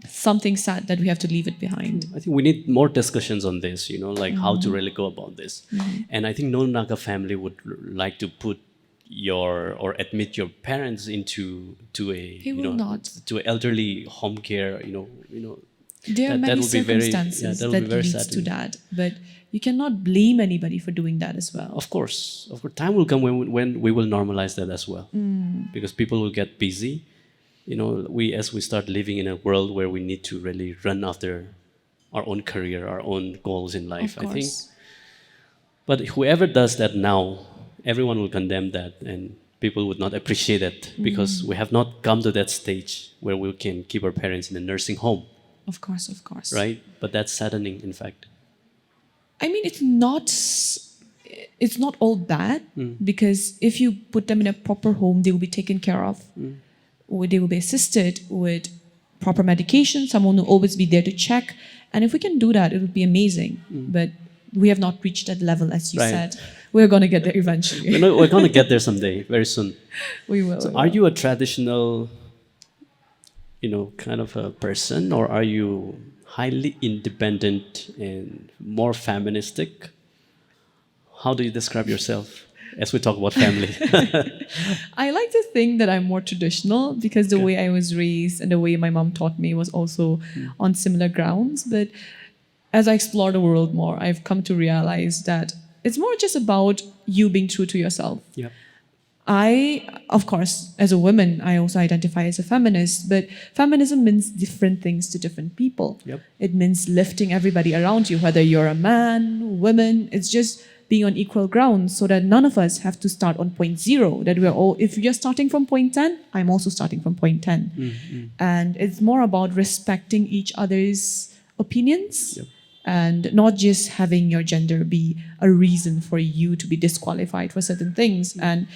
S2: something sad that we have to leave it behind.
S1: I think we need more discussions on this, like how to really go about this. And I think no Naga family would like to put or admit your parents into a to an elderly home care.
S2: There are many circumstances that leads to that, but you cannot blame anybody for doing that as well.
S1: Of course, time will come when we will normalize that as well, because people will get busy. As we start living in a world where we need to really run after our own career, our own goals in life, I think. But whoever does that now, everyone will condemn that, and people would not appreciate it because we have not come to that stage where we can keep our parents in a nursing home.
S2: Of course.
S1: Right? But that's saddening, in fact.
S2: I mean, it's not all bad because if you put them in a proper home, they will be taken care of. They will be assisted with proper medication, someone who will always be there to check. And if we can do that, it would be amazing. But we have not reached that level, as you
S1: Right.
S2: said. We're going to get there eventually.
S1: We're going to get there someday, very soon.
S2: We will.
S1: So
S2: we
S1: are
S2: will.
S1: you a traditional, kind of a person, or are you highly independent and more feministic? How do you describe yourself as we talk about family?
S2: I like to think that I'm more traditional because the
S1: Okay.
S2: way I was raised and the way my mom taught me was also on similar grounds. But as I explore the world more, I've come to realize that it's more just about you being true to yourself.
S1: Yep.
S2: Of course, as a woman, I also identify as a feminist, but feminism means different things to different people.
S1: Yep.
S2: It means lifting everybody around you, whether you're a man, woman. It's just being on equal ground so that none of us have to start on point zero. That we're all, if you're starting from point 10, I'm also starting from point 10. And it's more about respecting each other's opinions.
S1: Yep.
S2: And not just having your gender be a reason for you to be disqualified for certain things. And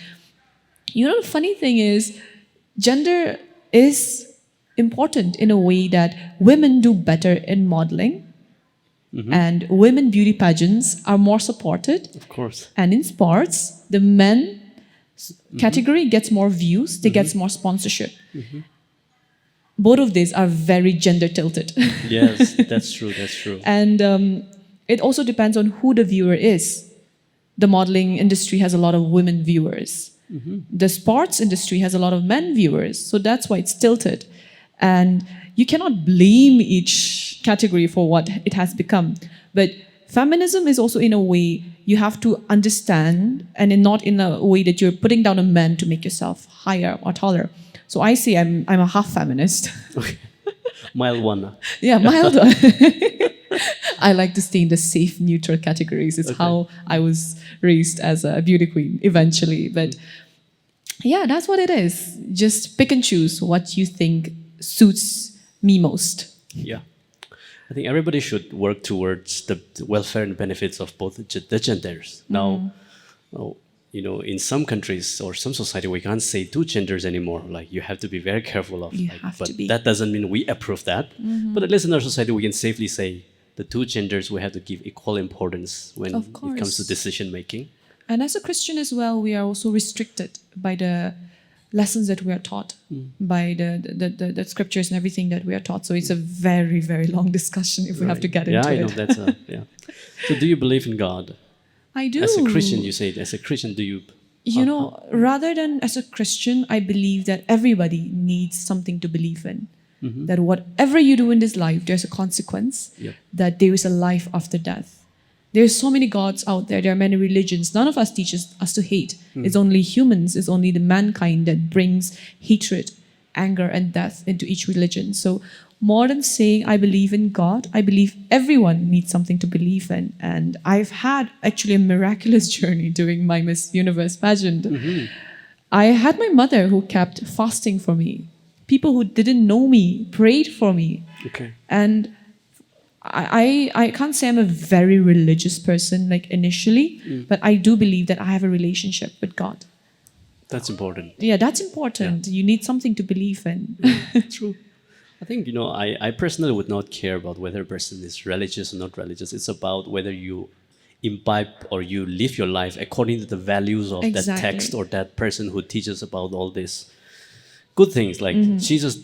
S2: the funny thing is, gender is important in a way that women do better in modeling, and women beauty pageants are more supported.
S1: Of course.
S2: And in sports, the men category gets more views, they get more sponsorship. Both of these are very gender tilted.
S1: Yes, that's true. That's true.
S2: And it also depends on who the viewer is. The modeling industry has a lot of women viewers. The sports industry has a lot of men viewers. So that's why it's tilted. And you cannot blame each category for what it has become. But feminism is also, in a way, you have to understand, and not in a way that you're putting down a man to make yourself higher or taller. So I say I'm a half feminist.
S1: Okay. Mild one.
S2: Yeah, mild one. I like to stay in the safe, neutral categories. It's how I was raised as a beauty queen eventually. But yeah, that's what it is. Just pick and choose what you think suits me most.
S1: Yeah. I think everybody should work towards the welfare and benefits of both the genders. Now, in some countries or some society, we can't say two genders anymore. Like, you have to be very careful of.
S2: You have
S1: but
S2: to be.
S1: that doesn't mean we approve that. But at least in our society, we can safely say the two genders we have to give equal importance when
S2: Of
S1: it comes to
S2: course.
S1: decision making.
S2: And as a Christian as well, we are also restricted by the lessons that we are taught, by the scriptures and everything that we are taught. So it's a very, very long discussion if we have to get into
S1: I
S2: it.
S1: know that's yeah. So, do you believe in God?
S2: I do.
S1: As a Christian, you say. As a Christian, do you?
S2: Rather than as a Christian, I believe that everybody needs something to believe in. That whatever you do in this life, there's a consequence,
S1: Yep.
S2: that there is a life after death. There's so many gods out there. There are many religions. None of us teaches us to hate. It's only humans, it's only the mankind that brings hatred, anger, and death into each religion. So more than saying I believe in God, I believe everyone needs something to believe in. And I've had actually a miraculous journey during my Miss Universe pageant. I had my mother who kept fasting for me. People who didn't know me prayed for me.
S1: Okay.
S2: And I can't say I'm a very religious person, like initially, but I do believe that I have a relationship with God.
S1: That's important.
S2: Yeah, that's important. You need something to believe in.
S1: True. I think, I personally would not care about whether a person is religious or not religious. It's about whether you imbibe or you live your life according to the values of that
S2: Exactly.
S1: text or that person who teaches about all these good things. Like, Jesus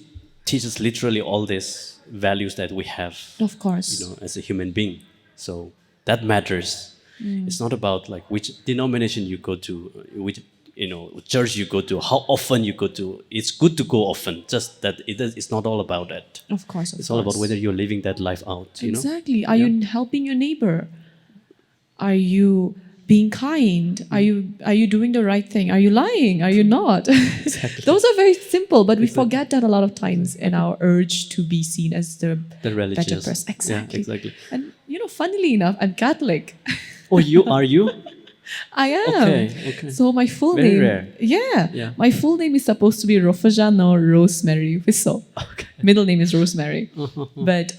S1: teaches literally all these values that we have,
S2: Of course.
S1: as a human being. So that matters. It's not about like which denomination you go to, which church you go to, how often you go to. It's good to go often. Just that it's not all about that.
S2: Of course.
S1: It's all about whether you're living that life out.
S2: Exactly. Are you helping your neighbor? Are you being kind? Are you doing the right thing? Are you lying? Are you not? Those are very simple, but we forget that a lot of times in our urge to be seen as the
S1: The religious.
S2: better person. Exactly.
S1: Yeah, exactly.
S2: And funnily enough, I'm Catholic.
S1: Oh, are you?
S2: I am.
S1: Okay.
S2: So my full
S1: Very
S2: name,
S1: rare. Yeah.
S2: my full name is supposed to be Ruopfüzhano Whiso.
S1: Okay.
S2: Middle name is Rosemary, but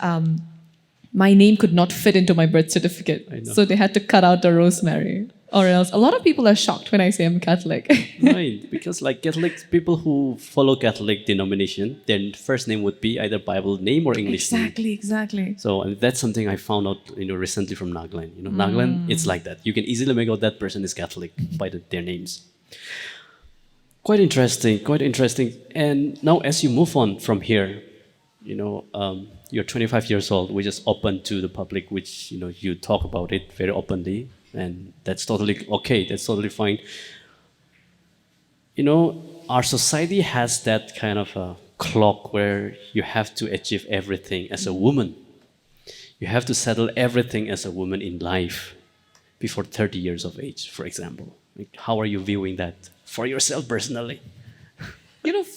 S2: my name could not fit into my birth certificate,
S1: I know.
S2: so they had to cut out the Rosemary. Or else, a lot of people are shocked when I say I'm Catholic.
S1: Right, because like Catholic people who follow Catholic denomination, their first name would be either Bible name or English name.
S2: Exactly.
S1: So and that's something I found out, recently from Nagaland. Nagaland, it's like that. You can easily make out that person is Catholic by their names. Quite interesting, quite interesting. And now, as you move on from here, you're 25 years old. We just open to the public, which you talk about it very openly, and that's totally okay. That's totally fine. Our society has that kind of a clock where you have to achieve everything as a woman. You have to settle everything as a woman in life before 30 years of age, for example. Like, how are you viewing that for yourself personally?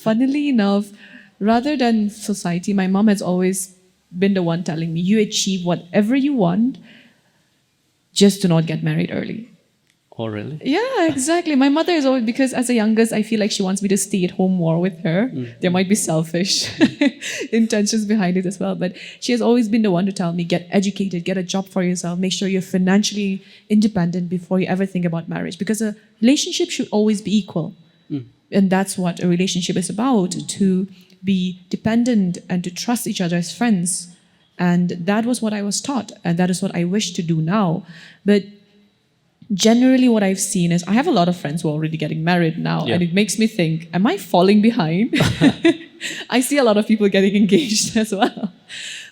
S2: Funnily enough, rather than society, my mom has always been the one telling me, you achieve whatever you want, just do not get married early.
S1: Oh, really?
S2: Yeah, exactly. My mother is always, because as a youngest, I feel like she wants me to stay at home more with her. There might be selfish intentions behind it as well. But she has always been the one to tell me, get educated, get a job for yourself, make sure you're financially independent before you ever think about marriage. Because a relationship should always be equal. And that's what a relationship is about, to be dependent and to trust each other as friends. And that was what I was taught. And that is what I wish to do now. But generally what I've seen is I have a lot of friends who are already getting married now, and it makes me think, am I falling behind? I see a lot of people getting engaged as well.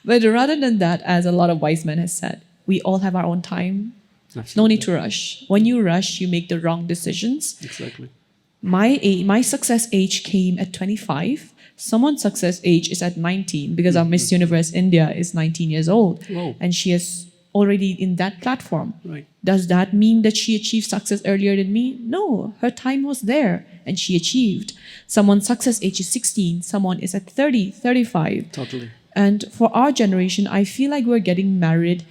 S2: But rather than that, as a lot of wise men have said, we all have our own time.
S1: Absolutely.
S2: No need to rush. When you rush, you make the wrong decisions.
S1: Exactly.
S2: My success age came at 25. Someone's success age is at 19, because our Miss Universe India is 19 years old.
S1: Whoa.
S2: And she is already in that platform.
S1: Right.
S2: Does that mean that she achieved success earlier than me? No, her time was there and she achieved. Someone's success age is 16, someone is at 30, 35.
S1: Totally.
S2: And for our generation, I feel like we're getting married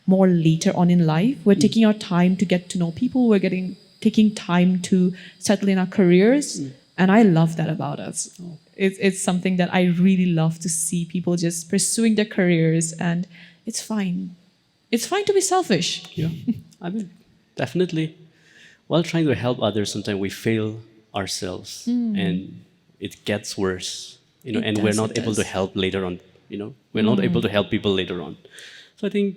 S2: more later on in life. We're taking our time to get to know people. We're taking time to settle in our careers. And I love that about us. It's something that I really love to see, people just pursuing their careers, and it's fine. It's fine to be selfish.
S1: Yeah, I mean, definitely. While trying to help others, sometimes we fail ourselves, and it gets worse. And we're not able to help later on. We're not able to help people later on. So I think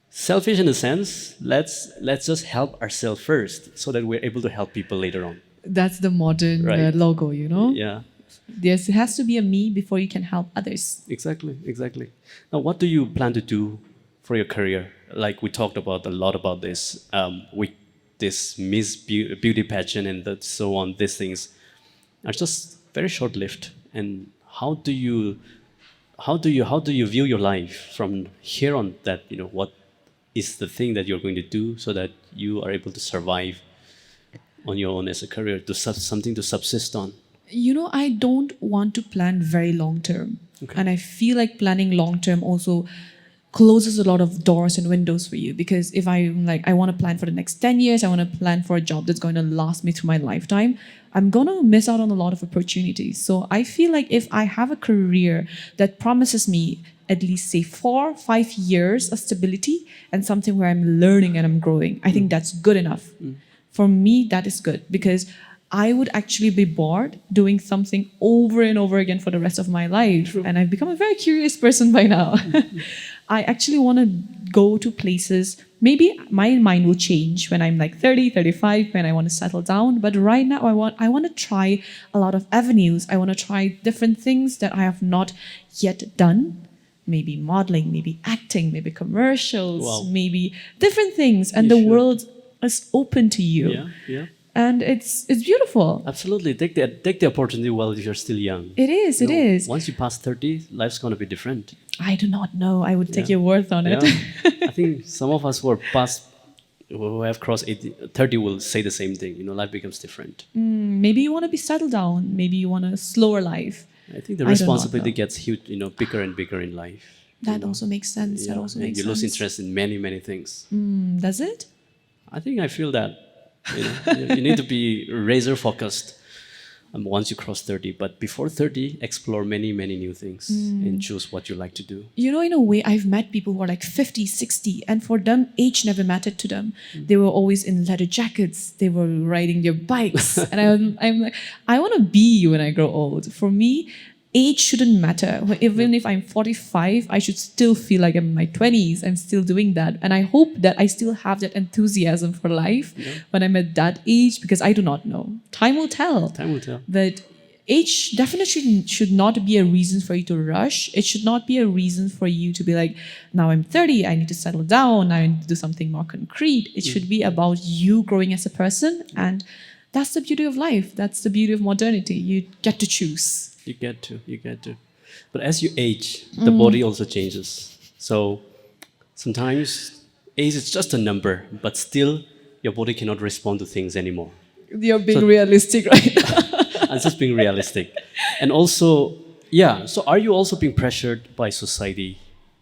S1: selfish in a sense. Let's just help ourselves first, so that we're able to help people later on.
S2: That's the modern logo,
S1: Yeah.
S2: There has to be a me before you can help others.
S1: Exactly. Now, what do you plan to do for your career? Like we talked about a lot about this, with this Miss Beauty pageant and so on. These things are just very short-lived. And how do you view your life from here on? That what is the thing that you're going to do so that you are able to survive on your own as a career, to something to subsist on?
S2: I don't want to plan very long term.
S1: Okay.
S2: And I feel like planning long term also closes a lot of doors and windows for you. Because if I'm like, I want to plan for the next 10 years, I want to plan for a job that's going to last me through my lifetime, I'm going to miss out on a lot of opportunities. So I feel like if I have a career that promises me at least, say, 4 or 5 years of stability and something where I'm learning and I'm growing, I think that's good enough. For me, that is good, because I would actually be bored doing something over and over again for the rest of my life. True. And I've become a very curious person by now. I actually want to go to places. Maybe my mind will change when I'm like 30, 35, when I want to settle down. But right now, I want to try a lot of avenues. I want to try different things that I have not yet done. Maybe modeling, maybe acting, maybe commercials, maybe different things. And the world is open to you.
S1: Yeah.
S2: And it's beautiful.
S1: Absolutely. Take the opportunity while you're still young.
S2: It is.
S1: Once you pass 30, life's going to be different.
S2: I do not know. I would take your word on it.
S1: I think some of us who have crossed 30 will say the same thing. Life becomes different.
S2: Maybe you want to be settled down. Maybe you want a slower life.
S1: I think the responsibility gets huge, bigger and bigger in life.
S2: That also makes sense.
S1: Yeah. And you lose interest in many, many things.
S2: Does it?
S1: I think I feel that. You need to be razor focused once you cross 30. But before 30, explore many, many new things and choose what you like to do.
S2: You know, in a way, I've met people who are like 50, 60, and for them, age never mattered to them. They were always in leather jackets. They were riding their bikes. And I'm like, I want to be you when I grow old. For me, age shouldn't matter. Even if I'm 45, I should still feel like I'm in my 20s. I'm still doing that. And I hope that I still have that enthusiasm for life when I'm at that age, because I do not know. Time will tell.
S1: Time will tell.
S2: But age definitely should not be a reason for you to rush. It should not be a reason for you to be like, now I'm 30, I need to settle down, now I need to do something more concrete. It should be about you growing as a person. And that's the beauty of life. That's the beauty of modernity. You get to choose.
S1: You get to. But as you age, the body also changes. So sometimes age is just a number, but still your body cannot respond to things anymore.
S2: You're being realistic right now.
S1: I'm just being realistic. And also, yeah, so are you also being pressured by society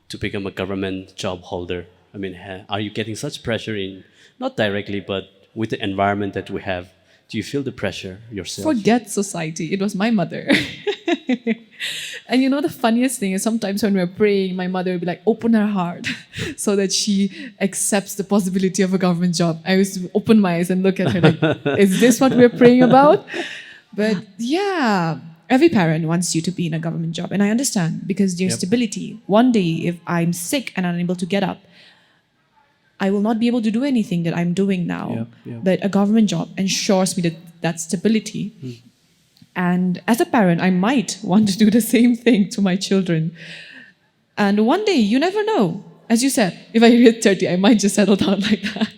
S1: to become a government job holder? I mean, are you getting such pressure in, not directly, but with the environment that we have? Do you feel the pressure yourself?
S2: Forget society. It was my mother. And you know, the funniest thing is sometimes when we're praying, my mother would be like, open her heart so that she accepts the possibility of a government job. I used to open my eyes and look at her like, is this what we're praying about? But yeah, every parent wants you to be in a government job. And I understand, because there's stability. One day, if I'm sick and unable to get up, I will not be able to do anything that I'm doing now. But a government job ensures me that stability. And as a parent, I might want to do the same thing to my children. And one day, you never know. As you said, if I hit 30, I might just settle down like that.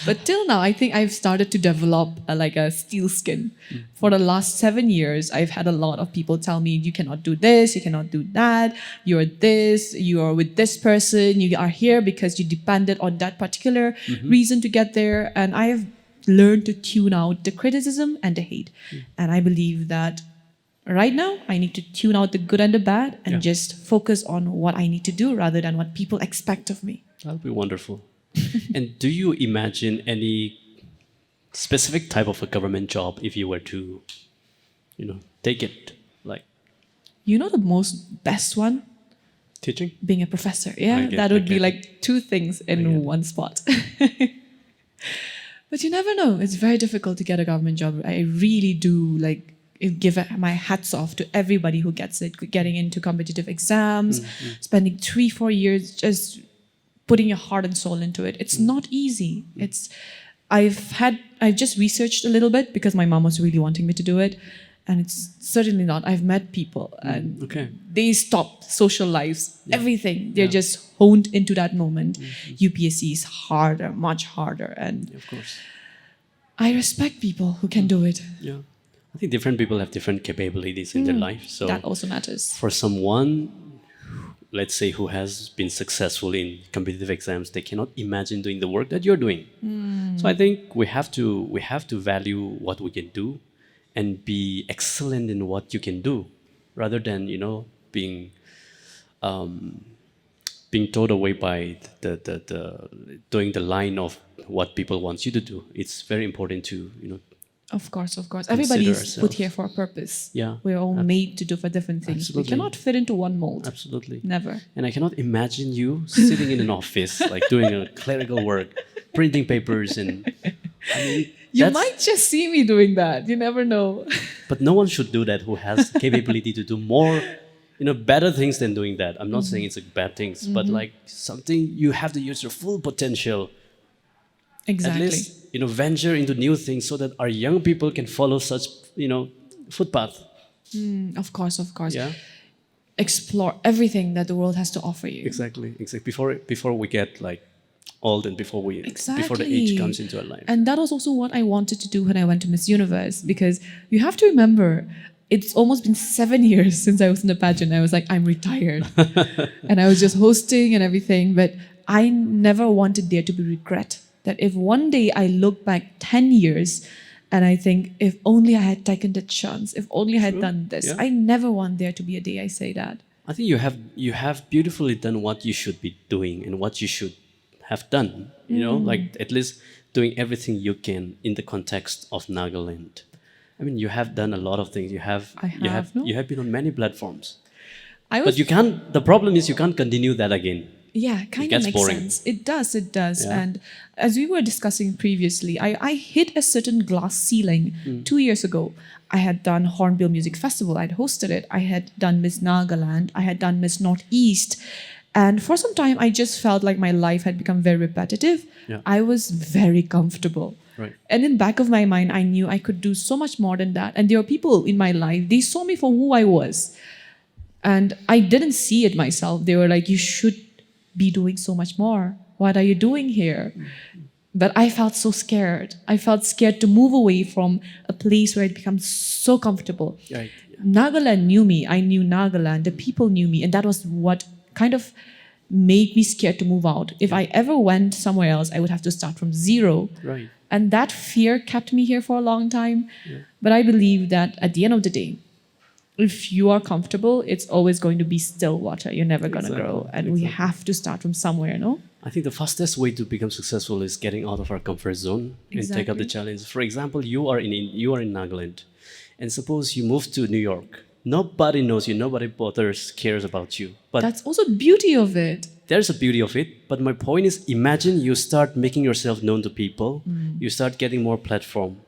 S2: But till now, I think I've started to develop like a steel skin. For the last 7 years, I've had a lot of people tell me, you cannot do this, you cannot do that, you're this, you're with this person, you are here because you depended on that particular reason to get there. And I've learned to tune out the criticism and the hate. And I believe that right now, I need to tune out the good and the bad and just focus on what I need to do rather than what people expect of me.
S1: That'll be wonderful. And do you imagine any specific type of a government job if you were to, take it? Like,
S2: you know, the most best one?
S1: Teaching?
S2: Being a professor. Yeah, that would be like two things in one spot. But you never know. It's very difficult to get a government job. I really do give my hats off to everybody who gets it, getting into competitive exams, spending 3-4 years just putting your heart and soul into it. It's not easy. I've just researched a little bit because my mom was really wanting me to do it. And it's certainly not. I've met people and they stopped social lives, everything. They're just honed into that moment. UPSC is harder, much harder. And
S1: of course,
S2: I respect people who can do it.
S1: Yeah. I think different people have different capabilities in their life. So
S2: that also matters.
S1: For someone, let's say, who has been successful in competitive exams, they cannot imagine doing the work that you're doing. So I think we have to value what we can do and be excellent in what you can do, rather than being towed away by the doing the line of what people want you to do. It's very important to
S2: Of course. Everybody is put here for a purpose.
S1: Yeah,
S2: we're all made to do for different things.
S1: Absolutely.
S2: We cannot fit into one mold.
S1: Absolutely,
S2: never.
S1: And I cannot imagine you sitting in an office like doing a clerical work, printing papers, and
S2: you might just see me doing that. You never know.
S1: But no one should do that who has capability to do more, better things than doing that. I'm not saying it's bad things, but like something you have to use your full potential.
S2: Exactly.
S1: At least, venture into new things so that our young people can follow such, footpath.
S2: Of course.
S1: Yeah.
S2: Explore everything that the world has to offer you.
S1: Exactly. Before we get old and before the age comes into our life.
S2: And that was also what I wanted to do when I went to Miss Universe, because you have to remember, it's almost been 7 years since I was in the pageant. I was like, I'm retired. And I was just hosting and everything, but I never wanted there to be regret. That if one day I look back 10 years and I think, if only I had taken the chance, if only I had done this, I never want there to be a day I say that.
S1: I think you have beautifully done what you should be doing and what you should have done. At least doing everything you can in the context of Nagaland. I mean, you have done a lot of things. You have been on many platforms. But you can't. The problem is you can't continue that again.
S2: Yeah, kind of
S1: gets
S2: makes
S1: boring.
S2: sense. It does, it does.
S1: Yeah.
S2: And as we were discussing previously, I hit a certain glass ceiling 2 years ago. I had done Hornbill Music Festival, I'd hosted it. I had done Miss Nagaland, I had done Miss Northeast. And for some time, I just felt like my life had become very repetitive.
S1: Yeah.
S2: I was very comfortable.
S1: Right.
S2: And in the back of my mind, I knew I could do so much more than that. And there were people in my life, they saw me for who I was. And I didn't see it myself. They were like, you should be doing so much more. What are you doing here? But I felt so scared. I felt scared to move away from a place where I'd become so comfortable.
S1: Right.
S2: Nagaland knew me. I knew Nagaland. The people knew me. And that was what kind of made me scared to move out. If I ever went somewhere else, I would have to start from zero.
S1: Right.
S2: And that fear kept me here for a long time. Yeah. But I believe that at the end of the day, if you are comfortable, it's always going to be still water. You're never going to grow. And we have to start from somewhere, no?
S1: I think the fastest way to become successful is getting out of our comfort zone and take up the challenge. For example, you are in Nagaland, and suppose you move to New York. Nobody knows you. Nobody cares about you. But
S2: that's also the beauty of it.
S1: There's a beauty of it. But my point is, imagine you start making yourself known to people. You start getting more platform.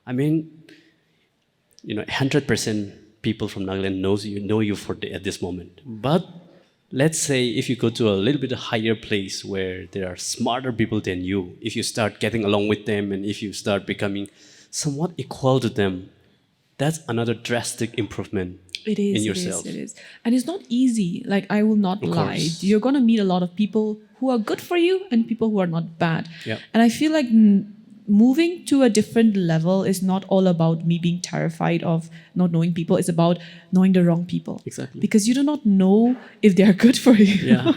S1: I mean, 100% people from Nagaland know you at this moment. But let's say if you go to a little bit higher place where there are smarter people than you, if you start getting along with them and if you start becoming somewhat equal to them, that's another drastic improvement in yourself.
S2: It is. And it's not easy. Like, I will not lie. You're going to meet a lot of people who are good for you and people who are not bad.
S1: Yep.
S2: And I feel like moving to a different level is not all about me being terrified of not knowing people. It's about knowing the wrong people.
S1: Exactly.
S2: Because you do not know if they are good for you.
S1: Yeah.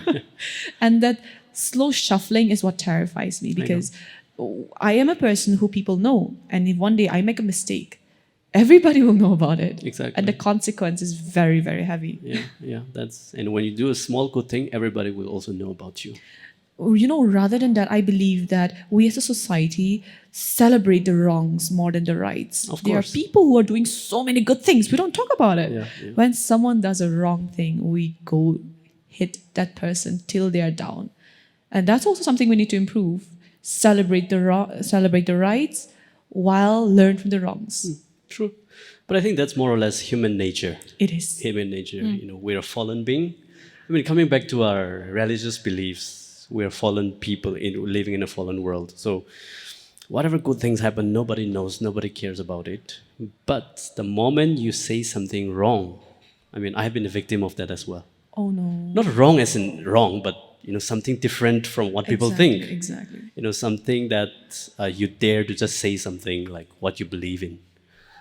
S2: And that slow shuffling is what terrifies me, because I am a person who people know. And if one day I make a mistake, everybody will know about it.
S1: Exactly.
S2: And the consequence is very, very heavy.
S1: Yeah. And when you do a small good thing, everybody will also know about you.
S2: Rather than that, I believe that we as a society celebrate the wrongs more than the rights.
S1: Of course.
S2: There are people who are doing so many good things. We don't talk about it.
S1: Yeah.
S2: When someone does a wrong thing, we go hit that person till they are down. And that's also something we need to improve. Celebrate the rights while learn from the wrongs.
S1: True. But I think that's more or less human nature.
S2: It is.
S1: Human nature. We're a fallen being. I mean, coming back to our religious beliefs, we're fallen people living in a fallen world. So whatever good things happen, nobody knows, nobody cares about it. But the moment you say something wrong, I mean, I have been a victim of that as well.
S2: Oh, no.
S1: Not wrong as in wrong, but something different from what people think.
S2: Exactly.
S1: Something that you dare to just say something like what you believe in.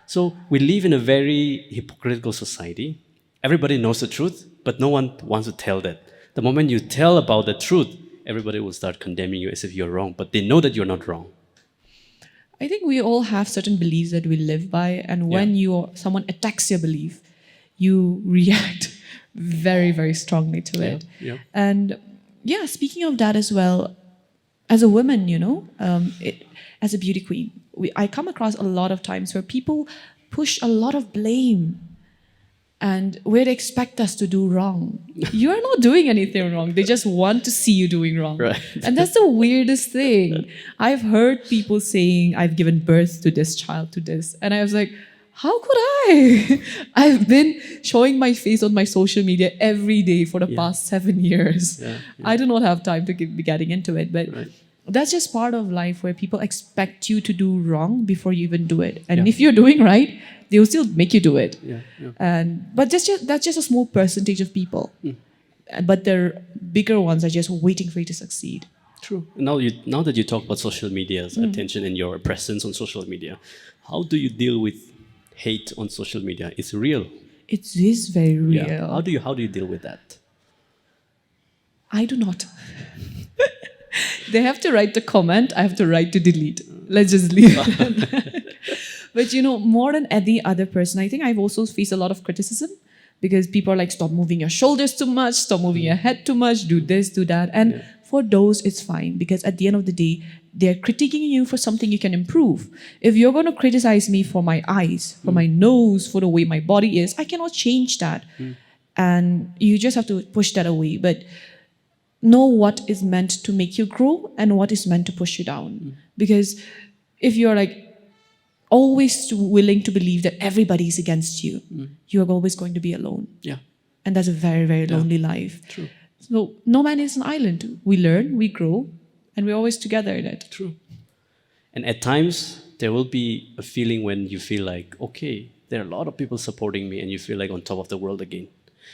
S1: So we live in a very hypocritical society. Everybody knows the truth, but no one wants to tell that. The moment you tell about the truth, everybody will start condemning you as if you're wrong, but they know that you're not wrong.
S2: I think we all have certain beliefs that we live by, and when someone attacks your belief, you react very, very strongly to it.
S1: Yeah.
S2: And speaking of that as well, as a woman, as a beauty queen, I come across a lot of times where people push a lot of blame and where they expect us to do wrong. You are not doing anything wrong. They just want to see you doing wrong.
S1: Right.
S2: And that's the weirdest thing. I've heard people saying, I've given birth to this child, to this. And I was like, how could I? I've been showing my face on my social media every day for the past 7 years.
S1: Yeah.
S2: I do not have time to be getting into it. But that's just part of life where people expect you to do wrong before you even do it. And if you're doing right, they'll still make you do it. But that's just a small percentage of people. But the bigger ones are just waiting for you to succeed.
S1: True. Now that you talk about social media's attention and your presence on social media, how do you deal with hate on social media? It's real.
S2: It is very real.
S1: Yeah. How do you deal with that?
S2: I do not. They have to write the comment, I have to write to delete. Let's just leave it at that. But more than any other person, I think I've also faced a lot of criticism because people are like, stop moving your shoulders too much, stop moving your head too much, do this, do that. And for those, it's fine because at the end of the day, they're critiquing you for something you can improve. If you're going to criticize me for my eyes, for my nose, for the way my body is, I cannot change that. And you just have to push that away. But know what is meant to make you grow and what is meant to push you down. Because if you're like always willing to believe that everybody is against you, you are always going to be alone.
S1: Yeah.
S2: And that's a very, very lonely life.
S1: True.
S2: So no man is an island. We learn, we grow, and we're always together in it.
S1: True. And at times, there will be a feeling when you feel like, okay, there are a lot of people supporting me, and you feel like on top of the world again.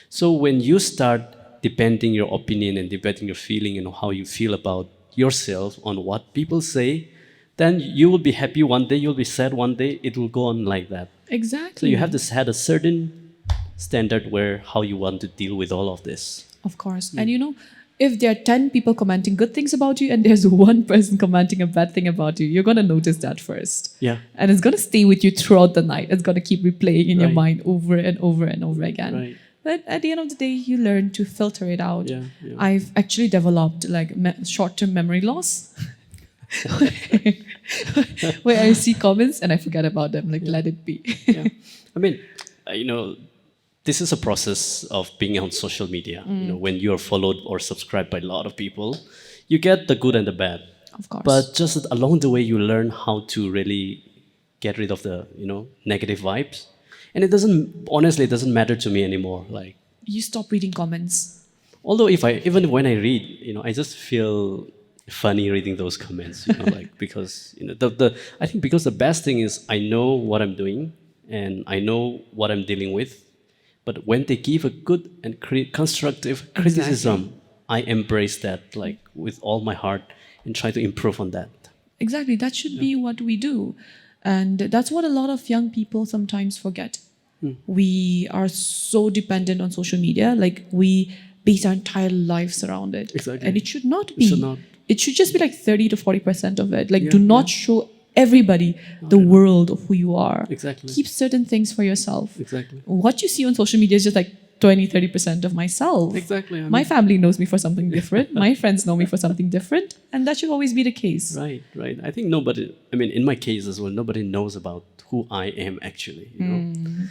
S1: So when you start depending your opinion and depending your feeling and how you feel about yourself on what people say, then you will be happy one day, you'll be sad one day, it will go on like that.
S2: Exactly.
S1: So you have to set a certain standard where how you want to deal with all of this.
S2: Of course. And you know, if there are 10 people commenting good things about you and there's one person commenting a bad thing about you, you're going to notice that first.
S1: Yeah.
S2: And it's going to stay with you throughout the night. It's going to keep replaying in your mind over and over and over again.
S1: Right.
S2: But at the end of the day, you learn to filter it out.
S1: Yeah.
S2: I've actually developed like short-term memory loss. Where I see comments and I forget about them, like let it be.
S1: Yeah. I mean, you know, this is a process of being on social media. You know, when you're followed or subscribed by a lot of people, you get the good and the bad.
S2: Of course.
S1: But just along the way, you learn how to really get rid of the, you know, negative vibes. And it doesn't matter to me anymore. Like,
S2: you stop reading comments.
S1: although even when I read, you know, I just feel funny reading those comments, you know, like, because, you know, I think because the best thing is I know what I'm doing and I know what I'm dealing with. But when they give a good and constructive criticism, I embrace that, like, with all my heart and try to improve on that.
S2: Exactly. That should be what we do. And that's what a lot of young people sometimes forget. We are so dependent on social media, like we base our entire lives around it.
S1: Exactly.
S2: And it should not be.
S1: It should not.
S2: It should just be like 30 to 40% of it. Like, do not show everybody the world of who you are.
S1: Exactly.
S2: Keep certain things for yourself.
S1: Exactly.
S2: What you see on social media is just like 20, 30% of myself.
S1: Exactly.
S2: My family knows me for something different. My friends know me for something different. And that should always be the case.
S1: Right, right. I think in my case as well, nobody knows about who I am actually, you know.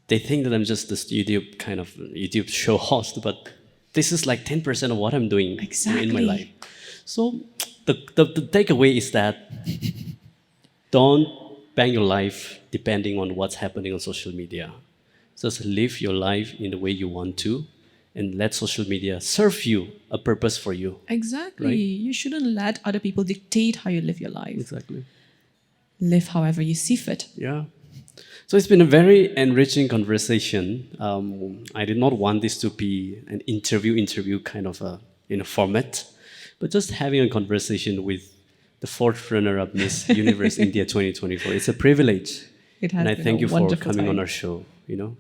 S1: They think that I'm just this YouTube show host, but this is like 10% of what I'm doing in my life. So the takeaway is that don't bang your life depending on what's happening on social media. Just live your life in the way you want to and let social media serve you a purpose for you.
S2: Exactly.
S1: Right?
S2: You shouldn't let other people dictate how you live your life.
S1: Exactly.
S2: Live however you see fit.
S1: Yeah. So it's been a very enriching conversation. I did not want this to be an interview kind of a format, but just having a conversation with the fourth runner-up Miss Universe India 2024. It's a privilege.
S2: It has
S1: and I
S2: been
S1: thank
S2: a
S1: you for
S2: wonderful
S1: coming on
S2: time.
S1: our show. You know,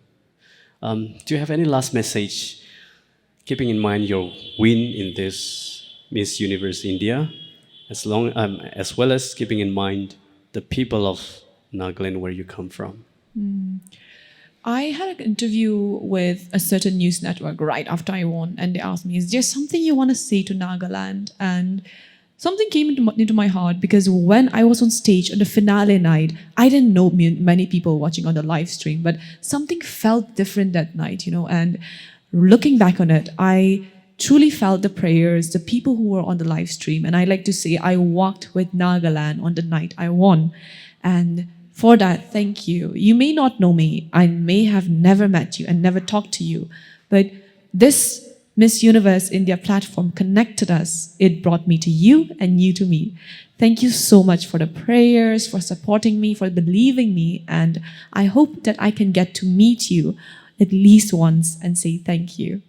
S1: do you have any last message, keeping in mind your win in this Miss Universe India, as well as keeping in mind the people of Nagaland where you come from?
S2: I had an interview with a certain news network right after I won, and they asked me, is there something you want to say to Nagaland? And something came into my heart, because when I was on stage on the finale night, I didn't know many people watching on the live stream, but something felt different that night, you know. And looking back on it, I truly felt the prayers, the people who were on the live stream. And I like to say I walked with Nagaland on the night I won. And for that, thank you. You may not know me. I may have never met you and never talked to you. But this Miss Universe India platform connected us. It brought me to you and you to me. Thank you so much for the prayers, for supporting me, for believing me. And I hope that I can get to meet you at least once and say thank you.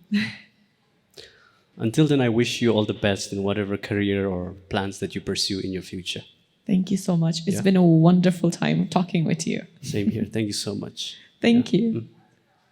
S1: Until then, I wish you all the best in whatever career or plans that you pursue in your future.
S2: Thank you so much. It's been a wonderful time talking with you.
S1: Same here. Thank you so much.
S2: Thank you.